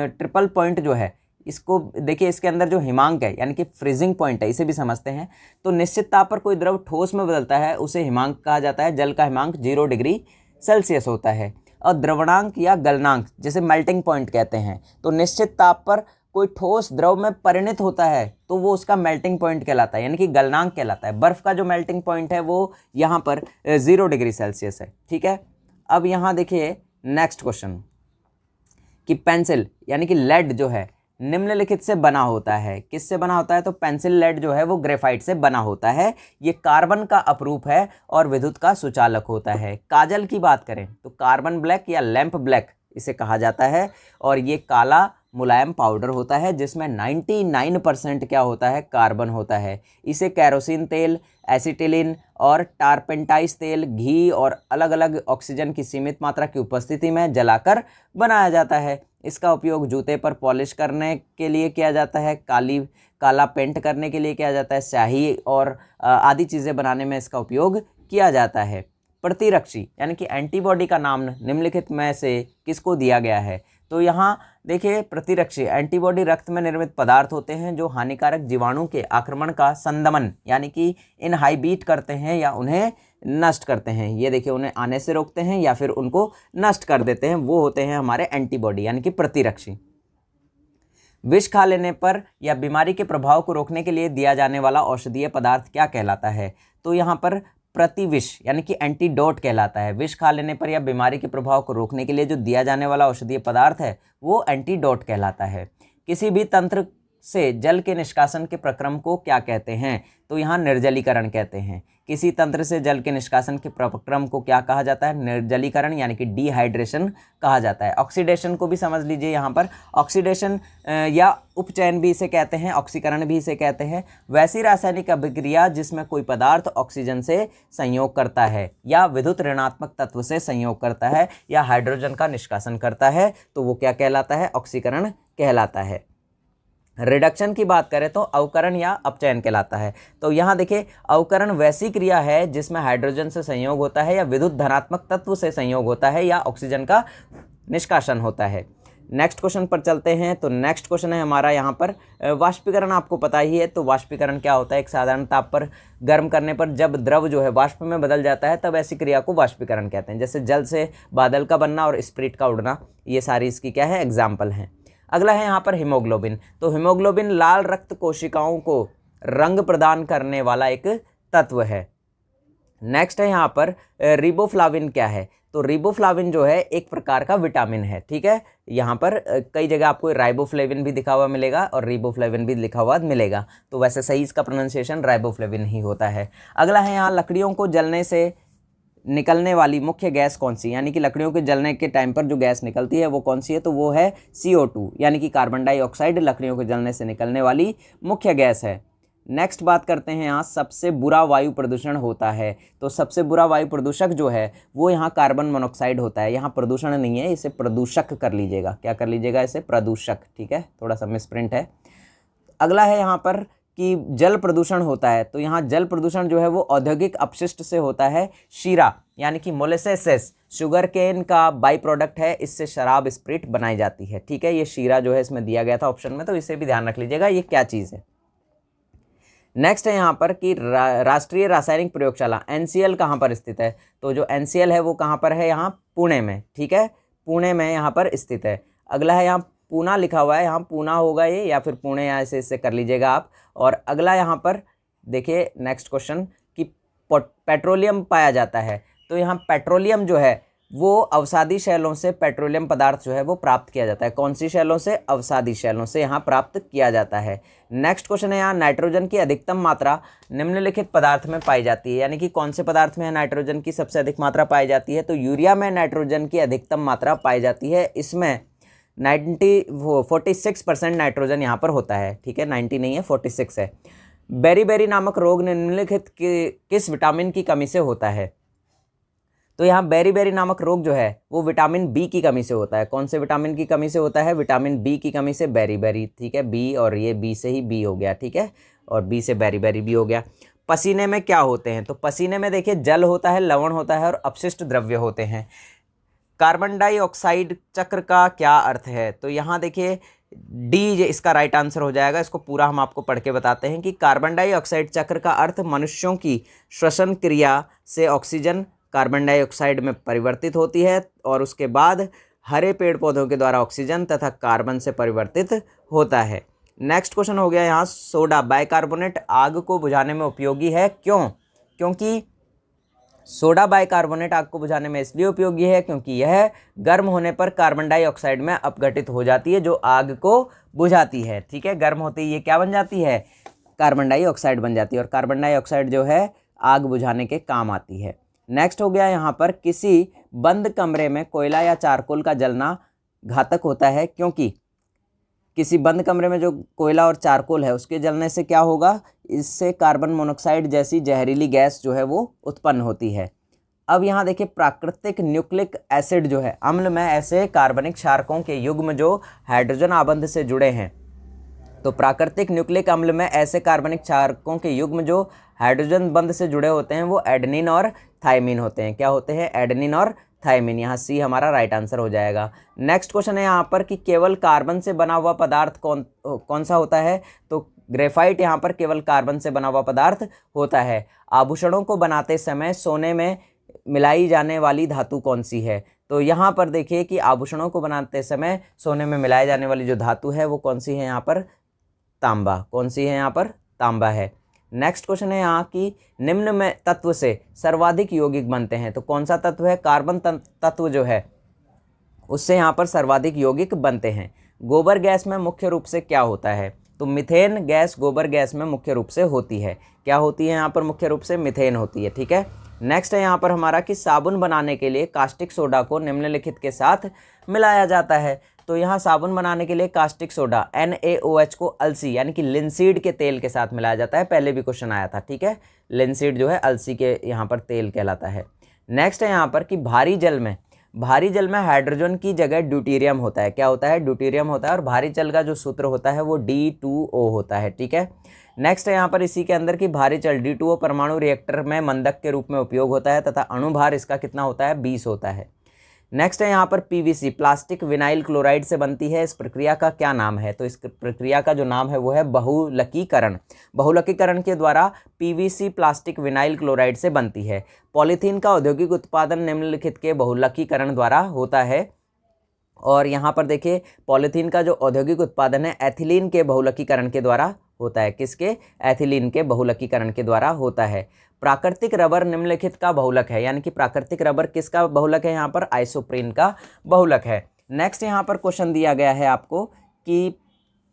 ट्रिपल पॉइंट जो है, इसको देखिए, इसके अंदर जो हिमांक है यानी कि फ्रीजिंग पॉइंट है, इसे भी समझते हैं। तो निश्चित ताप पर कोई द्रव ठोस में बदलता है उसे हिमांक कहा जाता है। जल का हिमांक 0 डिग्री सेल्सियस होता है। और द्रवणांक या गलनांक, जिसे मेल्टिंग पॉइंट कहते हैं, तो निश्चित ताप पर कोई ठोस द्रव में परिणत होता है तो वो उसका मेल्टिंग पॉइंट कहलाता है, यानी कि गलनांक कहलाता है। बर्फ का जो मेल्टिंग पॉइंट है वो यहाँ पर 0 डिग्री सेल्सियस है। ठीक है। अब यहाँ देखिए नेक्स्ट क्वेश्चन कि पेंसिल यानी कि लेड जो है निम्नलिखित से बना होता है। किससे बना होता है? तो पेंसिल लेड जो है वो ग्रेफाइट से बना होता है। ये कार्बन का अपरूप है और विद्युत का सुचालक होता है। काजल की बात करें तो कार्बन ब्लैक या लैंप ब्लैक इसे कहा जाता है। और ये काला मुलायम पाउडर होता है जिसमें 99% क्या होता है? कार्बन होता है। इसे कैरोसिन तेल, एसिटिलीन और टारपेंटाइस तेल, घी और अलग अलग ऑक्सीजन की सीमित मात्रा की उपस्थिति में जलाकर बनाया जाता है। इसका उपयोग जूते पर पॉलिश करने के लिए किया जाता है, काला पेंट करने के लिए किया जाता है, स्याही और आदि चीज़ें बनाने में इसका उपयोग किया जाता है। प्रतिरक्षी यानी कि एंटीबॉडी का नाम निम्नलिखित में से किसको दिया गया है? तो यहाँ देखिए, प्रतिरक्षी एंटीबॉडी रक्त में निर्मित पदार्थ होते हैं जो हानिकारक जीवाणु के आक्रमण का संदमन यानी कि इनहाइबिट करते हैं या उन्हें नष्ट करते हैं। ये देखिए, उन्हें आने से रोकते हैं या फिर उनको नष्ट कर देते हैं, वो होते हैं हमारे एंटीबॉडी यानी कि प्रतिरक्षी। विष खा लेने पर या बीमारी के प्रभाव को रोकने के लिए दिया जाने वाला औषधीय पदार्थ क्या कहलाता है? तो यहाँ पर प्रतिविष यानी कि एंटीडोट कहलाता है। विष खा लेने पर या बीमारी के प्रभाव को रोकने के लिए जो दिया जाने वाला औषधीय पदार्थ है वो एंटीडोट कहलाता है। किसी भी तंत्र से जल के निष्कासन के प्रक्रम को क्या कहते हैं? तो यहाँ निर्जलीकरण कहते हैं। किसी तंत्र से जल के निष्कासन के प्रक्रम को क्या कहा जाता है? निर्जलीकरण यानी कि डिहाइड्रेशन कहा जाता है। ऑक्सीडेशन को भी समझ लीजिए, यहाँ पर ऑक्सीडेशन या उपचयन भी इसे कहते हैं, ऑक्सीकरण भी इसे कहते हैं। वैसी रासायनिक अभिक्रिया जिसमें कोई पदार्थ ऑक्सीजन से संयोग करता है या विद्युत ऋणात्मक तत्व से संयोग करता है या हाइड्रोजन का निष्कासन करता है तो वो क्या कहलाता है? ऑक्सीकरण कहलाता है। रिडक्शन की बात करें तो अवकरण या अपचयन कहलाता है। तो यहाँ देखिए, अवकरण वैसी क्रिया है जिसमें हाइड्रोजन से संयोग होता है या विद्युत धनात्मक तत्व से संयोग होता है या ऑक्सीजन का निष्कासन होता है। नेक्स्ट क्वेश्चन पर चलते हैं। तो नेक्स्ट क्वेश्चन है हमारा यहाँ पर वाष्पीकरण। आपको पता ही है। तो वाष्पीकरण क्या होता है? एक साधारण ताप पर गर्म करने पर जब द्रव जो है वाष्प में बदल जाता है तब ऐसी क्रिया को वाष्पीकरण कहते हैं। जैसे जल से बादल का बनना और स्प्रिट का उड़ना, ये सारी इसकी क्या है? एग्जाम्पल हैं। अगला है यहाँ पर हीमोग्लोबिन। तो हीमोग्लोबिन लाल रक्त कोशिकाओं को रंग प्रदान करने वाला एक तत्व है। नेक्स्ट है यहाँ पर रिबोफ्लाविन क्या है? तो रिबोफ्लाविन जो है एक प्रकार का विटामिन है। ठीक है। यहाँ पर कई जगह आपको राइबोफ्लेविन भी लिखा हुआ मिलेगा और रिबोफ्लेविन भी लिखा हुआ मिलेगा। तो वैसे सही इसका प्रोनाउंसिएशन राइबोफ्लेविन ही होता है। अगला है यहाँ लकड़ियों को जलने से निकलने वाली मुख्य गैस कौन सी? यानी कि लकड़ियों के जलने के टाइम पर जो गैस निकलती है वो कौन सी है? तो वो है CO2 यानी कि कार्बन डाइऑक्साइड लकड़ियों के जलने से निकलने वाली मुख्य गैस है। नेक्स्ट बात करते हैं, यहाँ सबसे बुरा वायु प्रदूषण होता है। तो सबसे बुरा वायु प्रदूषक जो है वो यहाँ कार्बन मोनोऑक्साइड होता है। यहाँ प्रदूषण नहीं है, इसे प्रदूषक कर लीजिएगा। क्या कर लीजिएगा? इसे प्रदूषक। ठीक है, थोड़ा सा मिसप्रिंट है। अगला है यहाँ पर कि जल प्रदूषण होता है। तो यहाँ जल प्रदूषण जो है वो औद्योगिक अपशिष्ट से होता है। शीरा यानी कि मोलेसेस शुगर केन का बाई प्रोडक्ट है, इससे शराब स्प्रिट बनाई जाती है। ठीक है, ये शीरा जो है इसमें दिया गया था ऑप्शन में, तो इसे भी ध्यान रख लीजिएगा ये क्या चीज़ है। नेक्स्ट है यहाँ पर कि राष्ट्रीय रासायनिक प्रयोगशाला NCL कहाँ पर स्थित है? तो जो NCL है वो कहाँ पर है? यहाँ पुणे में। ठीक है, पुणे में यहाँ पर स्थित है। अगला है यहाँ पूना लिखा हुआ है, यहाँ पूना होगा ये या फिर पुणे, यहाँ से इससे कर लीजिएगा आप। और अगला यहाँ पर देखिए नेक्स्ट क्वेश्चन कि पेट्रोलियम पाया जाता है। तो यहाँ पेट्रोलियम जो है वो अवसादी शैलों से पेट्रोलियम पदार्थ जो है वो प्राप्त किया जाता है। कौन सी शैलों से? अवसादी शैलों से यहाँ प्राप्त किया जाता है। नेक्स्ट क्वेश्चन है यहाँ, नाइट्रोजन की अधिकतम मात्रा निम्नलिखित पदार्थ में पाई जाती है, यानी कि कौन से पदार्थ में नाइट्रोजन की सबसे अधिक मात्रा पाई जाती है? तो यूरिया में नाइट्रोजन की अधिकतम मात्रा पाई जाती है। इसमें 46% नाइट्रोजन यहाँ पर होता है, ठीक है, 90 नहीं है, 46 है। बेरी नामक रोग निम्नलिखित किस विटामिन की कमी से होता है? तो यहाँ बेरी नामक रोग जो है वो विटामिन बी की कमी से होता है। कौन से विटामिन की कमी से होता है? विटामिन बी की कमी से बेरी, ठीक है, बी, और ये बी से ही बी हो गया, ठीक है, और बी से बेरी भी हो गया। पसीने में क्या होते हैं? तो पसीने में देखिए जल होता है, लवण होता है और अपशिष्ट द्रव्य होते हैं। कार्बन डाइऑक्साइड चक्र का क्या अर्थ है? तो यहाँ देखिए डी इसका राइट आंसर हो जाएगा। इसको पूरा हम आपको पढ़ के बताते हैं कि कार्बन डाइऑक्साइड चक्र का अर्थ मनुष्यों की श्वसन क्रिया से ऑक्सीजन कार्बन डाइऑक्साइड में परिवर्तित होती है और उसके बाद हरे पेड़ पौधों के द्वारा ऑक्सीजन तथा कार्बन से परिवर्तित होता है। नेक्स्ट क्वेश्चन हो गया यहाँ, सोडा बाइकार्बोनेट आग को बुझाने में उपयोगी है, क्यों? क्योंकि सोडा बाइकार्बोनेट आग को बुझाने में इसलिए उपयोगी है क्योंकि यह गर्म होने पर कार्बन डाइऑक्साइड में अपघटित हो जाती है, जो आग को बुझाती है, ठीक है। गर्म होते ही ये क्या बन जाती है? कार्बन डाइऑक्साइड बन जाती है, और कार्बन डाइऑक्साइड जो है आग बुझाने के काम आती है। नेक्स्ट हो गया यहाँ पर, किसी बंद कमरे में कोयला या चारकोल का जलना घातक होता है, क्योंकि किसी बंद कमरे में जो कोयला और चारकोल है उसके जलने से क्या होगा? इससे कार्बन मोनोऑक्साइड जैसी जहरीली गैस जो है वो उत्पन्न होती है। अब यहाँ देखिए, प्राकृतिक न्यूक्लिक एसिड जो है अम्ल में ऐसे कार्बनिक क्षारकों के युग्म जो हाइड्रोजन आबंध से जुड़े हैं। तो प्राकृतिक न्यूक्लिक अम्ल में ऐसे कार्बनिक क्षारकों के युग्म जो हाइड्रोजन बंध से जुड़े होते हैं वो एडेनिन और थायमिन होते हैं। क्या होते हैं? एडेनिन और थायमिन। यहाँ सी हमारा राइट आंसर हो जाएगा। नेक्स्ट क्वेश्चन है यहाँ पर कि केवल कार्बन से बना हुआ पदार्थ कौन सा होता है? तो ग्रेफाइट यहाँ पर केवल कार्बन से बना हुआ पदार्थ होता है। आभूषणों को बनाते समय सोने में मिलाई जाने वाली धातु कौन सी है? तो यहाँ पर देखिए कि आभूषणों को बनाते समय सोने में मिलाई जाने वाली जो धातु है वो कौन सी है? यहाँ पर तांबा। कौन सी है? यहाँ पर तांबा है। नेक्स्ट क्वेश्चन है यहाँ कि निम्न में तत्व से सर्वाधिक यौगिक बनते हैं। तो कौन सा तत्व है? कार्बन तत्व जो है उससे यहाँ पर सर्वाधिक यौगिक बनते हैं। गोबर गैस में मुख्य रूप से क्या होता है? तो मीथेन गैस गोबर गैस में मुख्य रूप से होती है। क्या होती है यहाँ पर? मुख्य रूप से मीथेन होती है, ठीक है। नेक्स्ट है यहाँ पर हमारा कि साबुन बनाने के लिए कास्टिक सोडा को निम्नलिखित के साथ मिलाया जाता है। तो यहाँ साबुन बनाने के लिए कास्टिक सोडा NaOH को अलसी यानी कि लिनसीड के तेल के साथ मिलाया जाता है। पहले भी क्वेश्चन आया था, ठीक है। लिनसीड जो है अलसी के यहाँ पर तेल कहलाता है। नेक्स्ट है यहाँ पर कि भारी जल में हाइड्रोजन की जगह ड्यूटेरियम होता है। क्या होता है? ड्यूटेरियम होता है, और भारी जल का जो सूत्र होता है वो D2O होता है, ठीक है। नेक्स्ट है यहाँ पर इसी के अंदर कि भारी जल D2O परमाणु रिएक्टर में मंदक के रूप में उपयोग होता है तथा अणुभार इसका कितना होता है? 20 होता है। नेक्स्ट है यहाँ पर PVC प्लास्टिक विनाइल क्लोराइड से बनती है। इस प्रक्रिया का क्या नाम है? तो इस प्रक्रिया का जो नाम है वो है बहुलकीकरण। बहुलकीकरण के द्वारा PVC प्लास्टिक विनाइल क्लोराइड से बनती है। पॉलीथीन का औद्योगिक उत्पादन निम्नलिखित के बहुलकीकरण द्वारा होता है। और यहाँ पर देखिए पॉलीथीन का जो औद्योगिक उत्पादन है एथिलीन के बहुलकीकरण के द्वारा होता है। किसके? एथिलीन के बहुलकीकरण के द्वारा होता है। प्राकृतिक रबर निम्नलिखित का बहुलक है, यानी कि प्राकृतिक रबर किसका बहुलक है? यहाँ पर आइसोप्रीन का बहुलक है। नेक्स्ट यहाँ पर क्वेश्चन दिया गया है आपको कि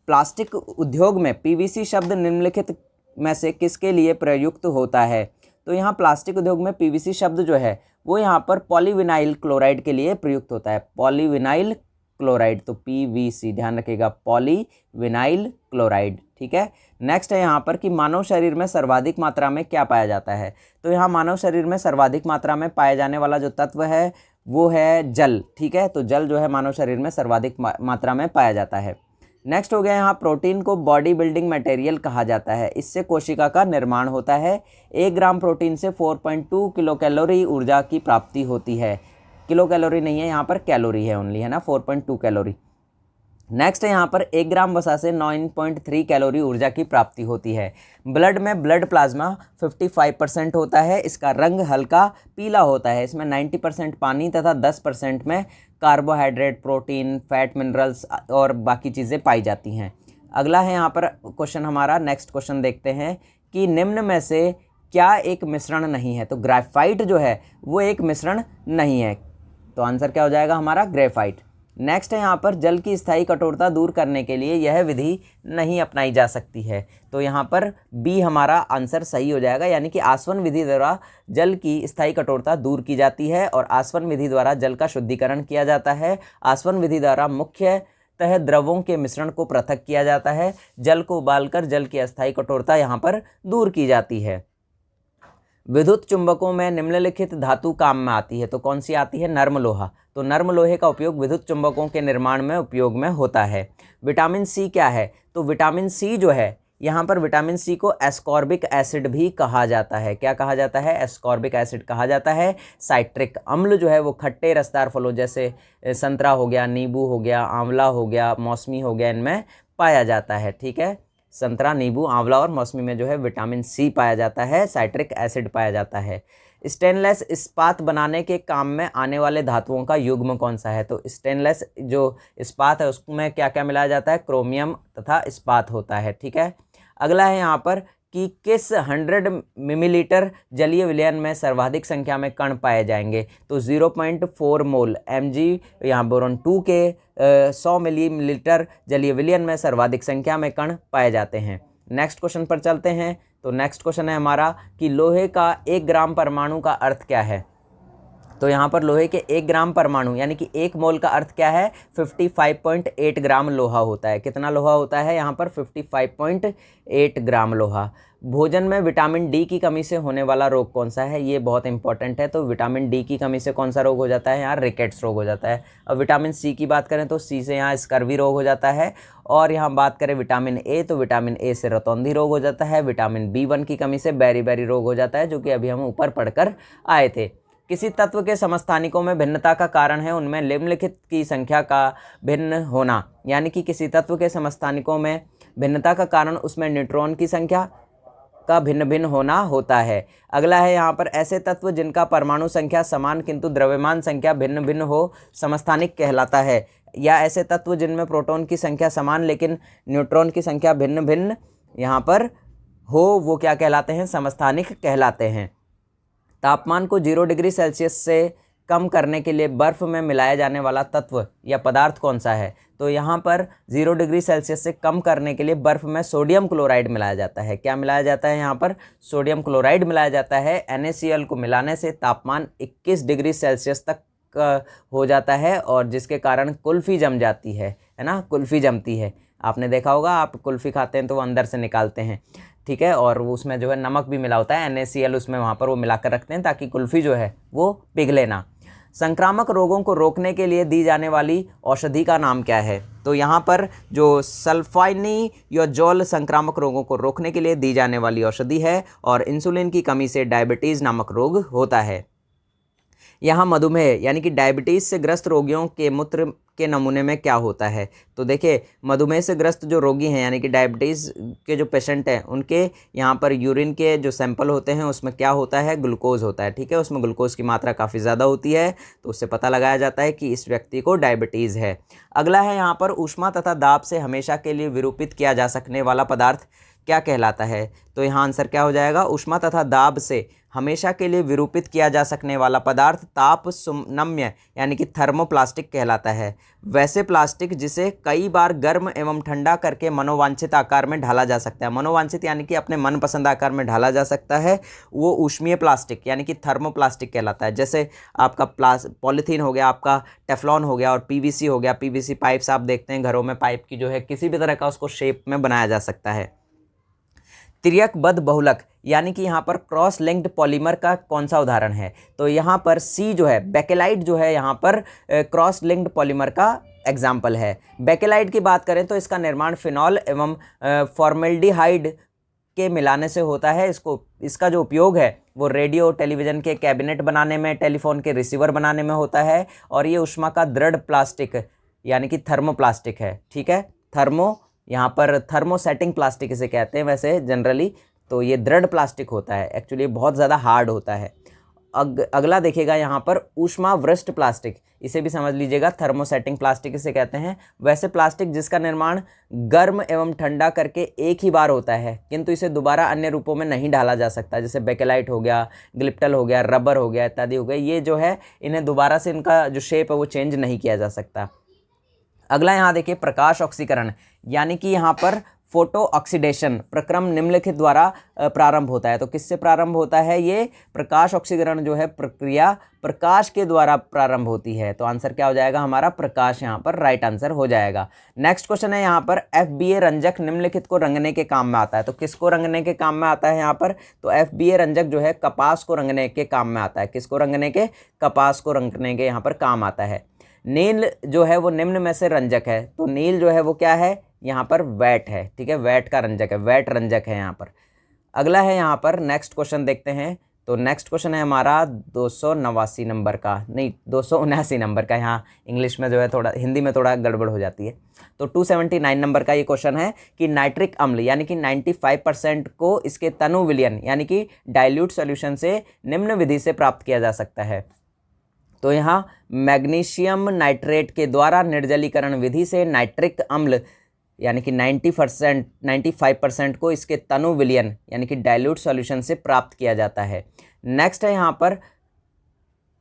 प्लास्टिक उद्योग में PVC शब्द निम्नलिखित में से किसके लिए प्रयुक्त होता है? तो यहाँ प्लास्टिक उद्योग में PVC शब्द जो है वो यहाँ पर पॉलीविनाइल क्लोराइड के लिए प्रयुक्त होता है। पॉलीविनाइल क्लोराइड, तो PVC ध्यान रखिएगा, पॉलीविनाइल क्लोराइड, ठीक है। नेक्स्ट है यहाँ पर कि मानव शरीर में सर्वाधिक मात्रा में क्या पाया जाता है? तो यहाँ मानव शरीर में सर्वाधिक मात्रा में पाए जाने वाला जो तत्व है वो है जल, ठीक है। तो जल जो है मानव शरीर में सर्वाधिक मात्रा में पाया जाता है। नेक्स्ट हो गया यहाँ प्रोटीन को बॉडी बिल्डिंग मटेरियल कहा जाता है। इससे कोशिका का निर्माण होता है। 1 ग्राम प्रोटीन से 4.2 किलो कैलोरी ऊर्जा की प्राप्ति होती है। किलो कैलोरी नहीं है, यहाँ पर कैलोरी है ओनली, है ना, 4.2 कैलोरी। नेक्स्ट है यहाँ पर 1 ग्राम वसा से 9.3 कैलोरी ऊर्जा की प्राप्ति होती है। ब्लड में ब्लड प्लाज्मा 55% होता है। इसका रंग हल्का पीला होता है। इसमें 90% पानी तथा 10% में कार्बोहाइड्रेट, प्रोटीन, फैट, मिनरल्स और बाकी चीज़ें पाई जाती हैं। अगला है यहाँ पर क्वेश्चन हमारा, नेक्स्ट क्वेश्चन देखते हैं कि निम्न में से क्या एक मिश्रण नहीं है? तो ग्रेफाइट जो है वो एक मिश्रण नहीं है। तो आंसर क्या हो जाएगा हमारा ग्रेफाइट। नेक्स्ट है यहाँ पर जल की स्थायी कठोरता दूर करने के लिए यह विधि नहीं अपनाई जा सकती है। तो यहाँ पर बी हमारा आंसर सही हो जाएगा, यानी कि आसवन विधि द्वारा जल की स्थायी कठोरता दूर की जाती है और आसवन विधि द्वारा जल का शुद्धिकरण किया जाता है। आसवन विधि द्वारा मुख्यतः द्रवों के मिश्रण को पृथक किया जाता है। जल को उबालकर जल की अस्थायी कठोरता यहाँ पर दूर की जाती है। विद्युत चुंबकों में निम्नलिखित धातु काम में आती है, तो कौन सी आती है? नर्म लोहा। तो नर्म लोहे का उपयोग विद्युत चुंबकों के निर्माण में उपयोग में होता है। विटामिन सी क्या है? तो विटामिन सी जो है यहाँ पर विटामिन सी को एस्कॉर्बिक एसिड भी कहा जाता है। क्या कहा जाता है? एस्कॉर्बिक एसिड कहा जाता है। साइट्रिक अम्ल जो है वो खट्टे रसदार फलों जैसे संतरा हो गया, नींबू हो गया, आंवला हो गया, मौसमी हो गया, इनमें पाया जाता है। ठीक है, संतरा, नींबू, आंवला और मौसमी में जो है विटामिन सी पाया जाता है, साइट्रिक एसिड पाया जाता है। स्टेनलेस इस्पात बनाने के काम में आने वाले धातुओं का युग्म कौन सा है? तो स्टेनलेस जो इस्पात है उसमें क्या क्या मिलाया जाता है? क्रोमियम तथा इस्पात होता है। ठीक है, अगला है यहाँ पर कि किस 100 मिलीलीटर जलीय विलयन में सर्वाधिक संख्या में कण पाए जाएंगे? तो 0.4 मोल Mg यहाँ बोरॉन 2 के 100 मिलीलीटर जलीय विलयन में सर्वाधिक संख्या में कण पाए जाते हैं। नेक्स्ट क्वेश्चन पर चलते हैं। तो नेक्स्ट क्वेश्चन है हमारा कि लोहे का 1 ग्राम परमाणु का अर्थ क्या है? तो यहाँ पर लोहे के 1 ग्राम परमाणु यानी कि 1 मोल का अर्थ क्या है? 55.8 ग्राम लोहा होता है। कितना लोहा होता है यहाँ पर? 55.8 ग्राम लोहा। भोजन में विटामिन डी की कमी से होने वाला रोग कौन सा है? ये बहुत इंपॉर्टेंट है। तो विटामिन डी की कमी से कौन सा रोग हो जाता है? यहाँ रिकेट्स रोग हो जाता है। अब विटामिन सी की बात करें तो सी से यहाँ स्कर्वी रोग हो जाता है। और यहाँ बात करें विटामिन ए, तो विटामिन ए से रतौंधी रोग हो जाता है। विटामिन B1 की कमी से बेरी रोग हो जाता है, जो कि अभी हम ऊपर पढ़कर आए थे। किसी तत्व के समस्थानिकों में भिन्नता का कारण है उनमें निम्नलिखित की संख्या का भिन्न होना, यानी कि किसी तत्व के समस्थानिकों में भिन्नता का कारण उसमें न्यूट्रॉन की संख्या का भिन्न भिन्न होना होता है। अगला है यहाँ पर ऐसे तत्व जिनका परमाणु संख्या समान किंतु द्रव्यमान संख्या भिन्न भिन्न हो समस्थानिक कहलाता है, या ऐसे तत्व जिनमें प्रोटॉन की संख्या समान लेकिन न्यूट्रॉन की संख्या भिन्न भिन्न यहाँ पर हो, वो क्या कहलाते हैं? समस्थानिक कहलाते हैं। तापमान को 0 डिग्री सेल्सियस से कम करने के लिए बर्फ़ में मिलाया जाने वाला तत्व या पदार्थ कौन सा है? तो यहाँ पर 0 डिग्री सेल्सियस से कम करने के लिए बर्फ़ में सोडियम क्लोराइड मिलाया जाता है। क्या मिलाया जाता है यहाँ पर? सोडियम क्लोराइड मिलाया जाता है। NaCl को मिलाने से तापमान 21 डिग्री सेल्सियस तक हो जाता है और जिसके कारण कुल्फ़ी जम जाती है ना, कुल्फ़ी जमती है। आपने देखा होगा, आप कुल्फ़ी खाते हैं तो वो अंदर से निकालते हैं, ठीक है, और उसमें जो है नमक भी मिला होता है, NaCl उसमें वहाँ पर वो मिलाकर रखते हैं ताकि कुल्फ़ी जो है वो पिघले ना। संक्रामक रोगों को रोकने के लिए दी जाने वाली औषधि का नाम क्या है? तो यहाँ पर जो सल्फाइनियोजोल संक्रामक रोगों को रोकने के लिए दी जाने वाली औषधि है और इंसुलिन की कमी से डायबिटीज़ नामक रोग होता है। यहाँ मधुमेह यानी कि डायबिटीज़ से ग्रस्त रोगियों के मूत्र के नमूने में क्या होता है? तो देखिए, मधुमेह से ग्रस्त जो रोगी हैं यानी कि डायबिटीज़ के जो पेशेंट हैं उनके यहाँ पर यूरिन के जो सैंपल होते हैं उसमें क्या होता है? ग्लूकोज होता है। ठीक है, उसमें ग्लूकोज की मात्रा काफ़ी ज़्यादा होती है, तो उससे पता लगाया जाता है कि इस व्यक्ति को डायबिटीज़ है। अगला है यहाँ पर ऊष्मा तथा दाब से हमेशा के लिए विरूपित किया जा सकने वाला पदार्थ क्या कहलाता है? तो यहाँ आंसर क्या हो जाएगा? ऊष्मा तथा दाब से हमेशा के लिए विरूपित किया जा सकने वाला पदार्थ ताप सुनम्य यानी कि थर्मोप्लास्टिक कहलाता है। वैसे प्लास्टिक जिसे कई बार गर्म एवं ठंडा करके मनोवांछित आकार में ढाला जा सकता है, मनोवांछित यानी कि अपने मनपसंद आकार में ढाला जा सकता है, वो ऊष्मीय प्लास्टिक यानी कि थर्मोप्लास्टिक कहलाता है। जैसे आपका पॉलीथीन हो गया, आपका टेफ्लॉन हो गया और PVC हो गया। PVC पाइप्स आप देखते हैं घरों में, पाइप की जो है किसी भी तरह का उसको शेप में बनाया जा सकता है। तिर्यकबद्ध बहुलक यानी कि यहाँ पर क्रॉस लिंक्ड पॉलीमर का कौन सा उदाहरण है? तो यहाँ पर C जो है, बेकेलाइट जो है यहाँ पर क्रॉस लिंक्ड पॉलीमर का एग्जाम्पल है। बेकेलाइट की बात करें तो इसका निर्माण फिनॉल एवं फॉर्मेल्डिहाइड के मिलाने से होता है। इसका जो उपयोग है वो रेडियो टेलीविज़न के कैबिनेट बनाने में, टेलीफोन के रिसीवर बनाने में होता है और ये ऊष्मा का दृढ़ प्लास्टिक यानी कि थर्मोप्लास्टिक है। ठीक है, यहाँ पर थर्मोसेटिंग प्लास्टिक इसे कहते हैं वैसे जनरली, तो ये दृढ़ प्लास्टिक होता है, एक्चुअली बहुत ज़्यादा हार्ड होता है। अगला देखिएगा यहाँ पर ऊष्मावृष्ट प्लास्टिक, इसे भी समझ लीजिएगा, थर्मोसेटिंग प्लास्टिक इसे कहते हैं। वैसे प्लास्टिक जिसका निर्माण गर्म एवं ठंडा करके एक ही बार होता है, किंतु इसे दोबारा अन्य रूपों में नहीं ढाला जा सकता, जैसे बेकेलाइट हो गया, ग्लिप्टल हो गया, रबर हो गया इत्यादि हो गए, ये जो है इन्हें दोबारा से इनका जो शेप है वो चेंज नहीं किया जा सकता। अगला यहाँ देखिए प्रकाश ऑक्सीकरण, यानी कि यहाँ पर फोटो ऑक्सीडेशन प्रक्रम निम्नलिखित द्वारा प्रारंभ होता है। तो किससे प्रारंभ होता है? ये प्रकाश ऑक्सीकरण जो है प्रक्रिया प्रकाश के द्वारा प्रारंभ होती है। तो आंसर क्या हो जाएगा हमारा? प्रकाश यहाँ पर राइट आंसर हो जाएगा। नेक्स्ट क्वेश्चन है यहाँ पर FBA रंजक निम्नलिखित को रंगने के काम में आता है। तो किसको रंगने के काम में आता है यहाँ पर? तो FBA रंजक जो है कपास को रंगने के काम में आता है। किसको रंगने के? कपास को रंगने के यहाँ पर काम आता है। नील जो है वो निम्न में से रंजक है। तो नील जो है वो क्या है? यहाँ पर वैट है, ठीक है, वैट का रंजक है, वैट रंजक है यहाँ पर। अगला है यहाँ पर नेक्स्ट क्वेश्चन देखते हैं। तो नेक्स्ट क्वेश्चन है हमारा 289 नंबर का, नहीं 279 नंबर का, यहाँ इंग्लिश में जो है थोड़ा, हिंदी में थोड़ा गड़बड़ हो जाती है। तो 279 नंबर का ये क्वेश्चन है कि नाइट्रिक अम्ल यानी कि 95% को इसके तनु विलयन यानी कि डाइल्यूट सॉल्यूशन से निम्न विधि से प्राप्त किया जा सकता है। तो यहाँ मैग्नीशियम नाइट्रेट के द्वारा निर्जलीकरण विधि से नाइट्रिक अम्ल यानी कि 95% को इसके तनु विलयन यानी कि डाइल्यूट सॉल्यूशन से प्राप्त किया जाता है। नेक्स्ट है यहाँ पर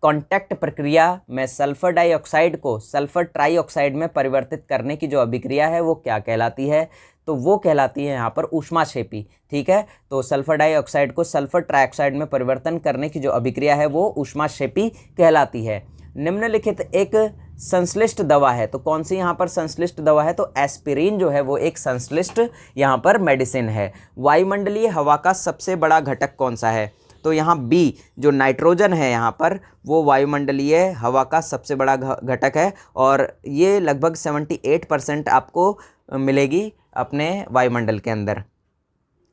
कॉन्टैक्ट प्रक्रिया में सल्फर डाइऑक्साइड को सल्फर ट्राइऑक्साइड में परिवर्तित करने की जो अभिक्रिया है वो क्या कहलाती है? तो वो कहलाती है यहाँ पर ऊष्माक्षेपी, ठीक है। तो सल्फर डाइऑक्साइड को सल्फर ट्राइऑक्साइड में परिवर्तन करने की जो अभिक्रिया है वो ऊष्माक्षेपी कहलाती है। निम्नलिखित एक संश्लिष्ट दवा है। तो कौन सी यहाँ पर संश्लिष्ट दवा है? तो एस्पिरिन जो है वो एक संश्लिष्ट यहाँ पर मेडिसिन है। वायुमंडलीय हवा का सबसे बड़ा घटक कौन सा है? तो यहाँ बी जो नाइट्रोजन है यहाँ पर वो वायुमंडलीय हवा का सबसे बड़ा घटक है और ये लगभग 78% आपको मिलेगी अपने वायुमंडल के अंदर।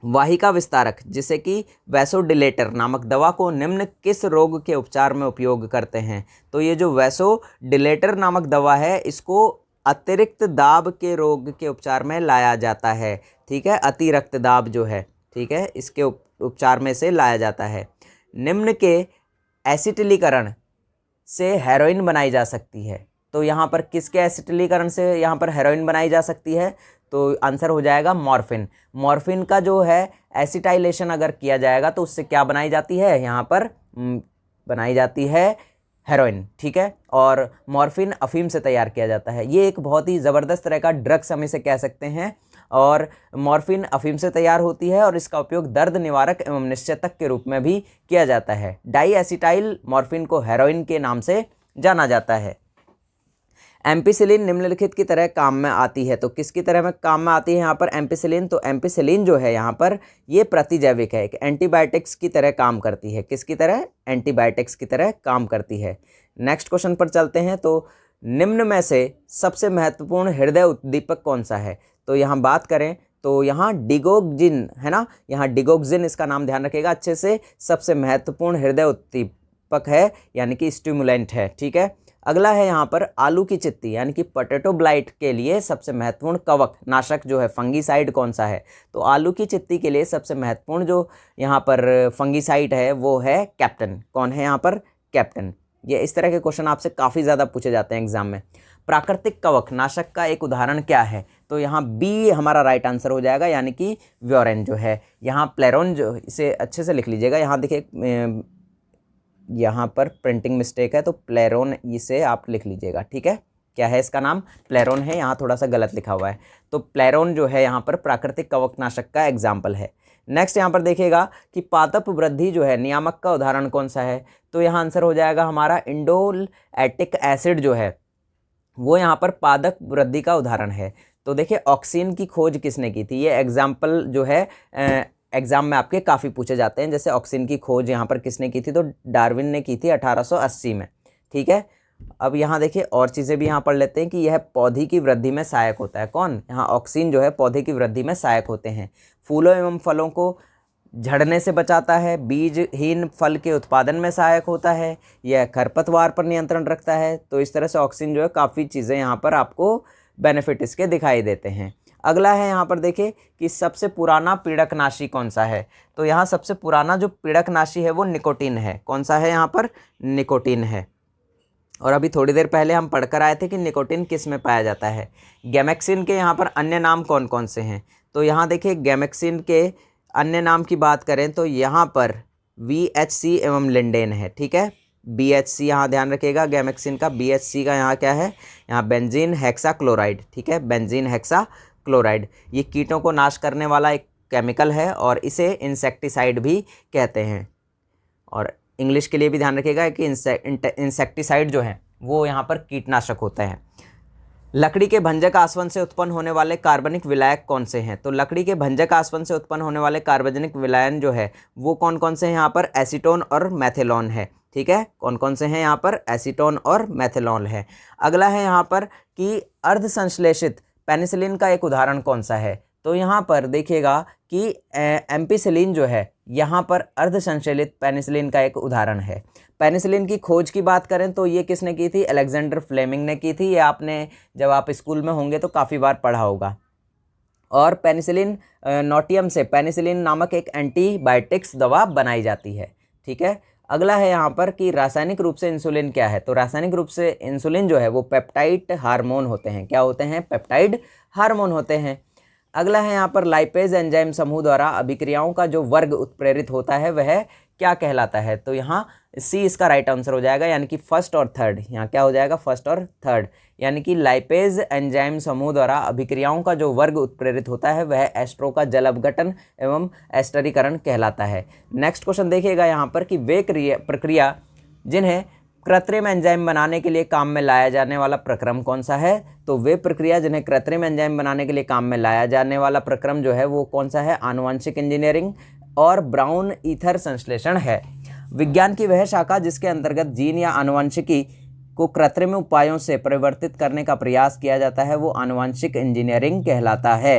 वाहिका विस्तारक जिसे कि वैसोडिलेटर नामक दवा को निम्न किस रोग के उपचार में उपयोग करते हैं? तो ये जो वैसोडिलेटर नामक दवा है इसको अतिरिक्त दाब के रोग के उपचार में लाया जाता है, ठीक है, अति रक्तदाब जो है, ठीक है, इसके उपचार में से लाया जाता है। निम्न के एसिटिलीकरण से हेरोइन बनाई जा सकती है। तो यहाँ पर किसके एसिटिलीकरण से यहाँ पर हेरोइन बनाई जा सकती है? तो आंसर हो जाएगा मॉर्फिन। मॉर्फिन का जो है एसिटाइलेशन अगर किया जाएगा तो उससे क्या बनाई जाती है? यहाँ पर बनाई जाती है हेरोइन, ठीक है। और मॉर्फिन अफीम से तैयार किया जाता है। ये एक बहुत ही ज़बरदस्त तरह का ड्रग्स हम इसे कह सकते हैं। और मॉर्फिन अफीम से तैयार होती है और इसका उपयोग दर्द निवारक एवं निश्चेतक के रूप में भी किया जाता है। डाई एसिटाइल मॉर्फिन को हेरोइन के नाम से जाना जाता है। एम्पिसिलिन निम्नलिखित की तरह काम में आती है। तो किसकी तरह में काम में आती है यहाँ पर एम्पिसिलिन? तो एम्पिसिलिन जो है यहाँ पर ये प्रतिजैविक है, एक एंटीबायोटिक्स की तरह काम करती है। किसकी तरह? एंटीबायोटिक्स की तरह काम करती है। नेक्स्ट क्वेश्चन पर चलते हैं। तो निम्न में से सबसे महत्वपूर्ण हृदय उद्दीपक कौन सा है? तो यहाँ बात करें तो यहाँ डिगोक्सिन है ना, यहाँ डिगोक्सिन इसका नाम ध्यान रखिएगा अच्छे से, सबसे महत्वपूर्ण हृदय उद्दीपक है यानी कि स्टिमुलेंट है, ठीक है। अगला है यहाँ पर आलू की चित्ती यानी कि पोटैटो ब्लाइट के लिए सबसे महत्वपूर्ण कवक नाशक जो है फंगीसाइड कौन सा है? तो आलू की चित्ती के लिए सबसे महत्वपूर्ण जो यहाँ पर फंगीसाइड है वो है कैप्टन। कौन है यहाँ पर? कैप्टन। ये इस तरह के क्वेश्चन आपसे काफ़ी ज़्यादा पूछे जाते हैं एग्जाम में। प्राकृतिक कवक नाशक का एक उदाहरण क्या है? तो यहाँ बी हमारा राइट आंसर हो जाएगा यानी कि व्योरेन जो है। यहाँ प्लेरोन जो, इसे अच्छे से लिख लीजिएगा, यहाँ देखिए यहाँ पर प्रिंटिंग मिस्टेक है तो प्लेरोन इसे आप लिख लीजिएगा, ठीक है। क्या है इसका नाम? प्लेरोन है, यहाँ थोड़ा सा गलत लिखा हुआ है। तो प्लेरोन जो है यहाँ पर प्राकृतिक कवकनाशक का एग्जाम्पल है। नेक्स्ट यहाँ पर देखिएगा कि पादप वृद्धि जो है नियामक का उदाहरण कौन सा है? तो यहाँ आंसर हो जाएगा हमारा इंडोल एटिक एसिड जो है वो यहाँ पर पादप वृद्धि का उदाहरण है। तो देखिए ऑक्सीन की खोज किसने की थी? ये एग्जाम्पल जो है एग्ज़ाम में आपके काफ़ी पूछे जाते हैं। जैसे ऑक्सीन की खोज यहाँ पर किसने की थी? तो डार्विन ने की थी 1880 में, ठीक है। अब यहाँ देखिए और चीज़ें भी यहाँ पढ़ लेते हैं कि यह पौधे की वृद्धि में सहायक होता है। कौन? यहाँ ऑक्सीन जो है पौधे की वृद्धि में सहायक होते हैं। फूलों एवं फलों को झड़ने से बचाता है, बीजहीन फल के उत्पादन में सहायक होता है, यह खरपतवार पर नियंत्रण रखता है। तो इस तरह से ऑक्सीन जो है काफ़ी चीज़ें यहाँ पर आपको बेनिफिट इसके दिखाई देते हैं। अगला है यहाँ पर देखिए कि सबसे पुराना पीड़कनाशी कौन सा है। तो यहाँ सबसे पुराना जो पीड़कनाशी है वो निकोटीन है। कौन सा है यहाँ पर? निकोटीन है। और अभी थोड़ी देर पहले हम पढ़कर आए थे कि निकोटीन किस में पाया जाता है। गैमेक्सिन के यहाँ पर अन्य नाम कौन कौन से हैं? तो यहाँ देखिए गैमेक्सिन के अन्य नाम की बात करें तो यहाँ पर VHC एवं लिंडेन है। ठीक है, BHC यहाँ ध्यान रखिएगा गैमेक्सिन का। BHC का यहाँ क्या है? यहाँ बेंजीन हेक्साक्लोराइड। ठीक है, बेंजीन हेक्साक्लोराइड। ये कीटों को नाश करने वाला एक केमिकल है और इसे इंसेक्टिसाइड भी कहते हैं। और इंग्लिश के लिए भी ध्यान रखिएगा कि इंसेक्टिसाइड जो है वो यहाँ पर कीटनाशक होता है। लकड़ी के भंजक आसवन से उत्पन्न होने वाले कार्बनिक विलायक कौन से हैं? तो लकड़ी के भंजक आसवन से उत्पन्न होने वाले कार्बनिक विलायन जो है वो कौन कौन से हैं? यहाँ पर एसीटोन और मैथिलोन है। ठीक है, कौन कौन से हैं यहाँ पर? एसीटोन और मैथिलोन है। अगला है यहाँ पर कि अर्ध संश्लेषित पेनिसिलिन का एक उदाहरण कौन सा है? तो यहाँ पर देखिएगा कि एम्पिसिलिन जो है यहाँ पर अर्ध संश्लेषित पेनिसिलिन का एक उदाहरण है। पेनिसिलिन की खोज की बात करें तो ये किसने की थी? अलेक्जेंडर फ्लेमिंग ने की थी। ये आपने जब आप स्कूल में होंगे तो काफ़ी बार पढ़ा होगा। और पेनिसिलिन नोटियम से पेनिसिलिन नामक एक एंटीबायोटिक्स दवा बनाई जाती है। ठीक है, अगला है यहाँ पर कि रासायनिक रूप से इंसुलिन क्या है? तो रासायनिक रूप से इंसुलिन जो है वो पेप्टाइड हार्मोन होते हैं। क्या होते हैं? पेप्टाइड हार्मोन होते हैं। अगला है यहाँ पर लाइपेज एंजाइम समूह द्वारा अभिक्रियाओं का जो वर्ग उत्प्रेरित होता है वह क्या कहलाता है? तो यहाँ सी इसका राइट आंसर हो जाएगा, यानी कि फर्स्ट और थर्ड। यहाँ क्या हो जाएगा? फर्स्ट और थर्ड, यानी कि लाइपेज एंजाइम समूह द्वारा अभिक्रियाओं का जो वर्ग उत्प्रेरित होता है वह एस्ट्रो का जल अपघटन एवं एस्टरीकरण कहलाता है। नेक्स्ट क्वेश्चन देखिएगा यहाँ पर कि वे प्रक्रिया जिन्हें कृत्रिम एंजाइम बनाने के लिए काम में लाया जाने वाला प्रक्रम कौन सा है? तो वे प्रक्रिया जिन्हें कृत्रिम एंजाइम बनाने के लिए काम में लाया जाने वाला प्रक्रम जो है वो कौन सा है? आनुवंशिक इंजीनियरिंग और ब्राउन ईथर संश्लेषण है। विज्ञान की वह शाखा जिसके अंतर्गत जीन या आनुवंशिकी को कृत्रिम उपायों से परिवर्तित करने का प्रयास किया जाता है वो आनुवंशिक इंजीनियरिंग कहलाता है।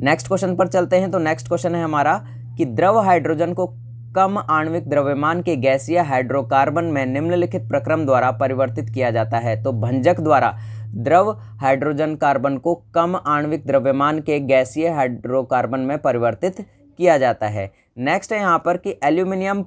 नेक्स्ट क्वेश्चन पर चलते हैं। तो नेक्स्ट क्वेश्चन है हमारा कि द्रव हाइड्रोजन को कम आणविक द्रव्यमान के गैसीय हाइड्रोकार्बन में निम्नलिखित प्रक्रम द्वारा परिवर्तित किया जाता है। तो भंजक द्वारा द्रव हाइड्रोजन कार्बन को कम आणविक द्रव्यमान के गैसीय हाइड्रोकार्बन में परिवर्तित किया जाता है। नेक्स्ट है यहाँ पर कि एल्यूमिनियम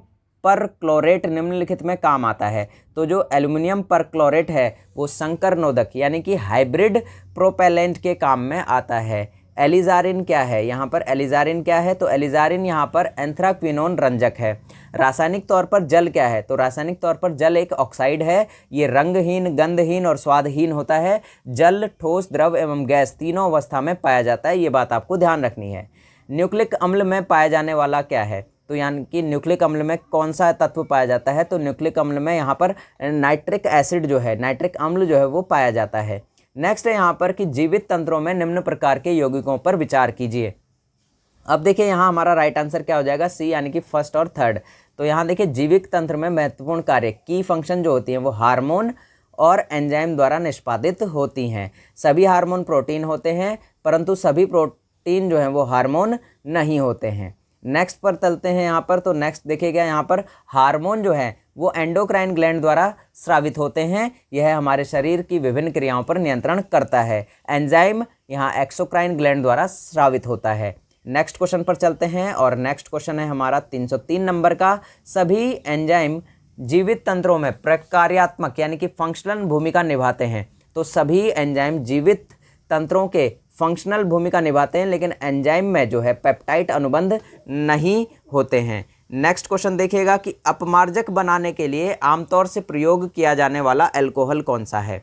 पर क्लोरेट निम्नलिखित में काम आता है। तो जो एल्यूमिनियम पर क्लोरेट है वो संकर नोदक यानी कि हाइब्रिड प्रोपेलेंट के काम में आता है। एलिजारिन क्या है? यहाँ पर एलिजारिन क्या है? तो एलिजारिन यहाँ पर एंथ्राक्विनोन रंजक है। रासायनिक तौर पर जल क्या है? तो रासायनिक तौर पर जल एक ऑक्साइड है। ये रंगहीन, गंधहीन और स्वादहीन होता है। जल ठोस, द्रव एवं गैस तीनों अवस्था में पाया जाता है। ये बात आपको ध्यान रखनी है। न्यूक्लिक अम्ल में पाया जाने वाला क्या है? तो यानी कि न्यूक्लिक अम्ल में कौन सा तत्व पाया जाता है? तो न्यूक्लिक अम्ल में यहाँ पर नाइट्रिक एसिड जो है, नाइट्रिक अम्ल जो है वो पाया जाता है। नेक्स्ट है यहाँ पर कि जीवित तंत्रों में निम्न प्रकार के यौगिकों पर विचार कीजिए। अब देखिए यहाँ हमारा राइट आंसर क्या हो जाएगा? सी, यानी कि फर्स्ट और थर्ड। तो यहाँ देखिए जीवित तंत्र में महत्वपूर्ण कार्य की फंक्शन जो होती हैं वो हार्मोन और एंजाइम द्वारा निष्पादित होती हैं। सभी हार्मोन प्रोटीन होते हैं परंतु सभी प्रोटीन जो हैं वो हार्मोन नहीं होते हैं। नेक्स्ट पर चलते हैं यहाँ पर। तो नेक्स्ट देखिएगा यहाँ पर हार्मोन जो है वो एंडोक्राइन ग्लैंड द्वारा स्रावित होते हैं। यह हमारे शरीर की विभिन्न क्रियाओं पर नियंत्रण करता है। एंजाइम यहाँ एक्सोक्राइन ग्लैंड द्वारा स्रावित होता है। नेक्स्ट क्वेश्चन पर चलते हैं और नेक्स्ट क्वेश्चन है हमारा 303 नंबर का। सभी एंजाइम जीवित तंत्रों में प्रकार्यात्मक यानी कि फंक्शनल भूमिका निभाते हैं। तो सभी एंजाइम जीवित तंत्रों के फंक्शनल भूमिका निभाते हैं लेकिन एंजाइम में जो है पेप्टाइड अनुबंध नहीं होते हैं। नेक्स्ट क्वेश्चन देखिएगा कि अपमार्जक बनाने के लिए आमतौर से प्रयोग किया जाने वाला अल्कोहल कौन सा है?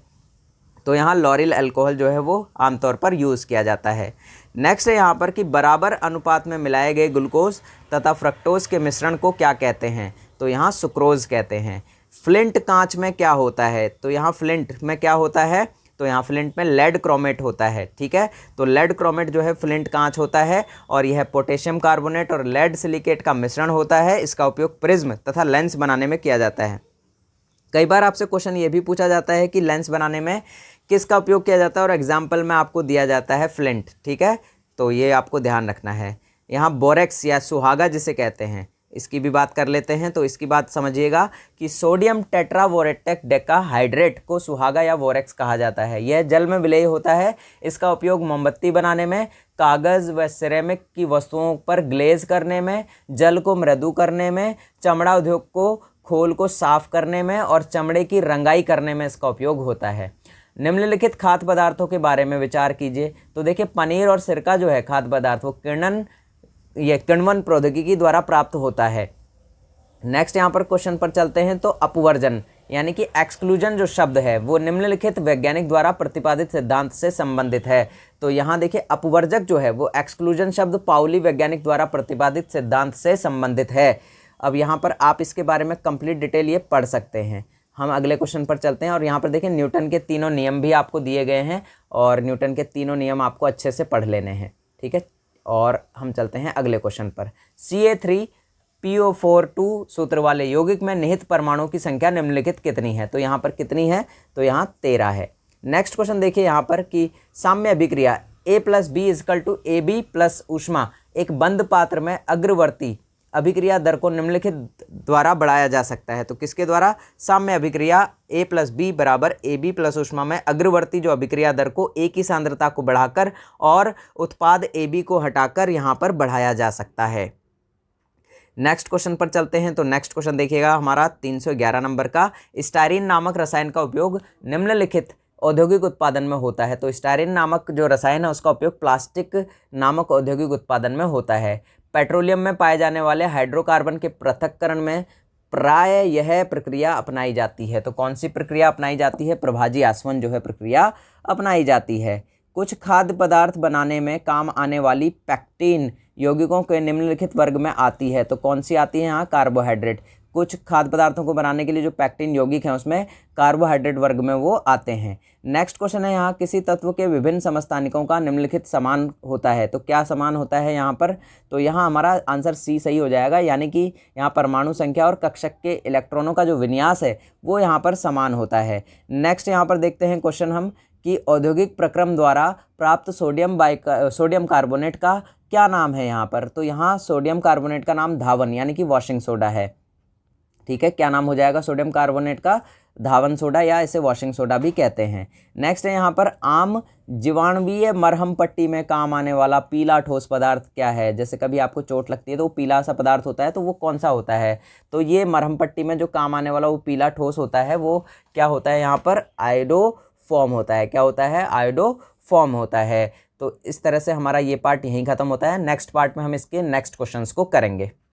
तो यहाँ लॉरिल अल्कोहल जो है वो आमतौर पर यूज़ किया जाता है। नेक्स्ट है यहाँ पर कि बराबर अनुपात में मिलाए गए ग्लूकोज तथा फ्रक्टोज के मिश्रण को क्या कहते हैं? तो यहाँ सुक्रोज कहते हैं। फ्लिंट कांच में क्या होता है? तो यहाँ फ्लिंट में क्या होता है? तो यहाँ फ्लिंट में लेड क्रोमेट होता है। ठीक है, तो लेड क्रोमेट जो है फ्लिंट कांच होता है और यह पोटेशियम कार्बोनेट और लेड सिलिकेट का मिश्रण होता है। इसका उपयोग प्रिज्म तथा लेंस बनाने में किया जाता है। कई बार आपसे क्वेश्चन ये भी पूछा जाता है कि लेंस बनाने में किसका उपयोग किया जाता है और एग्जाम्पल में आपको दिया जाता है फ्लिंट। ठीक है, तो ये आपको ध्यान रखना है। यहाँ बोरेक्स या सुहागा जिसे कहते हैं, इसकी भी बात कर लेते हैं। तो इसकी बात समझिएगा कि सोडियम टेट्रावोरेटेक डेकाहाइड्रेट को सुहागा या वोरेक्स कहा जाता है। यह जल में विलेय होता है। इसका उपयोग मोमबत्ती बनाने में, कागज़ व सिरेमिक की वस्तुओं पर ग्लेज करने में, जल को मृदु करने में, चमड़ा उद्योग को खोल को साफ करने में और चमड़े की रंगाई करने में इसका उपयोग होता है। निम्नलिखित खाद्य पदार्थों के बारे में विचार कीजिए। तो देखिए, पनीर और सिरका जो है खाद्य पदार्थ, वो किण्वन प्रौद्योगिकी द्वारा प्राप्त होता है। नेक्स्ट यहाँ पर क्वेश्चन पर चलते हैं। तो अपवर्जन यानी कि एक्सक्लूजन जो शब्द है वो निम्नलिखित वैज्ञानिक द्वारा प्रतिपादित सिद्धांत से संबंधित है। तो यहाँ देखिए, अपवर्जक जो है वो एक्सक्लूजन शब्द पाउली वैज्ञानिक द्वारा प्रतिपादित सिद्धांत से संबंधित है। अब यहाँ पर आप इसके बारे में कंप्लीट डिटेल ये पढ़ सकते हैं। हम अगले क्वेश्चन पर चलते हैं और यहाँ पर देखिए, न्यूटन के तीनों नियम भी आपको दिए गए हैं और न्यूटन के तीनों नियम आपको अच्छे से पढ़ लेने हैं, ठीक है। और हम चलते हैं अगले क्वेश्चन पर। Ca3PO4 सूत्र वाले यौगिक में निहित परमाणु की संख्या निम्नलिखित कितनी है? तो यहाँ पर कितनी है? तो यहाँ 13 है। नेक्स्ट क्वेश्चन देखिए यहाँ पर कि साम्य अभिक्रिया A+B = AB+ ऊष्मा एक बंद पात्र में अग्रवर्ती अभिक्रिया दर को निम्नलिखित द्वारा बढ़ाया जा सकता है। तो किसके द्वारा? साम्य अभिक्रिया A+B = AB+ ऊष्मा में अग्रवर्ती जो अभिक्रिया दर को A की सांद्रता को बढ़ाकर और उत्पाद AB को हटाकर यहाँ पर बढ़ाया जा सकता है। नेक्स्ट क्वेश्चन पर चलते हैं। तो नेक्स्ट क्वेश्चन देखिएगा हमारा 311 नंबर का। स्टायरीन नामक रसायन का उपयोग निम्नलिखित औद्योगिक उत्पादन में होता है। तो स्टायरीन नामक जो रसायन है उसका उपयोग प्लास्टिक नामक औद्योगिक उत्पादन में होता है। पेट्रोलियम में पाए जाने वाले हाइड्रोकार्बन के पृथक्करण में प्राय यह प्रक्रिया अपनाई जाती है। तो कौन सी प्रक्रिया अपनाई जाती है? प्रभाजी आसवन जो है प्रक्रिया अपनाई जाती है। कुछ खाद्य पदार्थ बनाने में काम आने वाली पैक्टिन यौगिकों के निम्नलिखित वर्ग में आती है। तो कौन सी आती है यहाँ? कार्बोहाइड्रेट। कुछ खाद्य पदार्थों को बनाने के लिए जो पैक्टिन यौगिक हैं उसमें कार्बोहाइड्रेट वर्ग में वो आते हैं। नेक्स्ट क्वेश्चन है यहाँ, किसी तत्व के विभिन्न समस्थानिकों का निम्नलिखित समान होता है। तो क्या समान होता है यहाँ पर? तो यहाँ हमारा आंसर सी सही हो जाएगा, यानी कि यहाँ परमाणु संख्या और कक्षक के इलेक्ट्रॉनों का जो विन्यास है वो यहाँ पर समान होता है। नेक्स्ट यहाँ पर देखते हैं क्वेश्चन हम कि औद्योगिक प्रक्रम द्वारा प्राप्त सोडियम कार्बोनेट का क्या नाम है यहाँ पर? तो यहाँ सोडियम कार्बोनेट का नाम धावन यानी कि वॉशिंग सोडा है, ठीक है। क्या नाम हो जाएगा सोडियम कार्बोनेट का? धावन सोडा या इसे वॉशिंग सोडा भी कहते हैं। नेक्स्ट है यहाँ पर आम जीवाणुवीय मरहम पट्टी में काम आने वाला पीला ठोस पदार्थ क्या है? जैसे कभी आपको चोट लगती है तो वो पीला सा पदार्थ होता है, तो वो कौन सा होता है? तो ये मरहम पट्टी में जो काम आने वाला वो पीला ठोस होता है, वो क्या होता है? यहाँ पर आयोडोफॉर्म होता है। क्या होता है? आयोडोफॉर्म होता है। तो इस तरह से हमारा ये पार्ट यहीं ख़त्म होता है। नेक्स्ट पार्ट में हम इसके नेक्स्ट क्वेश्चंस को करेंगे।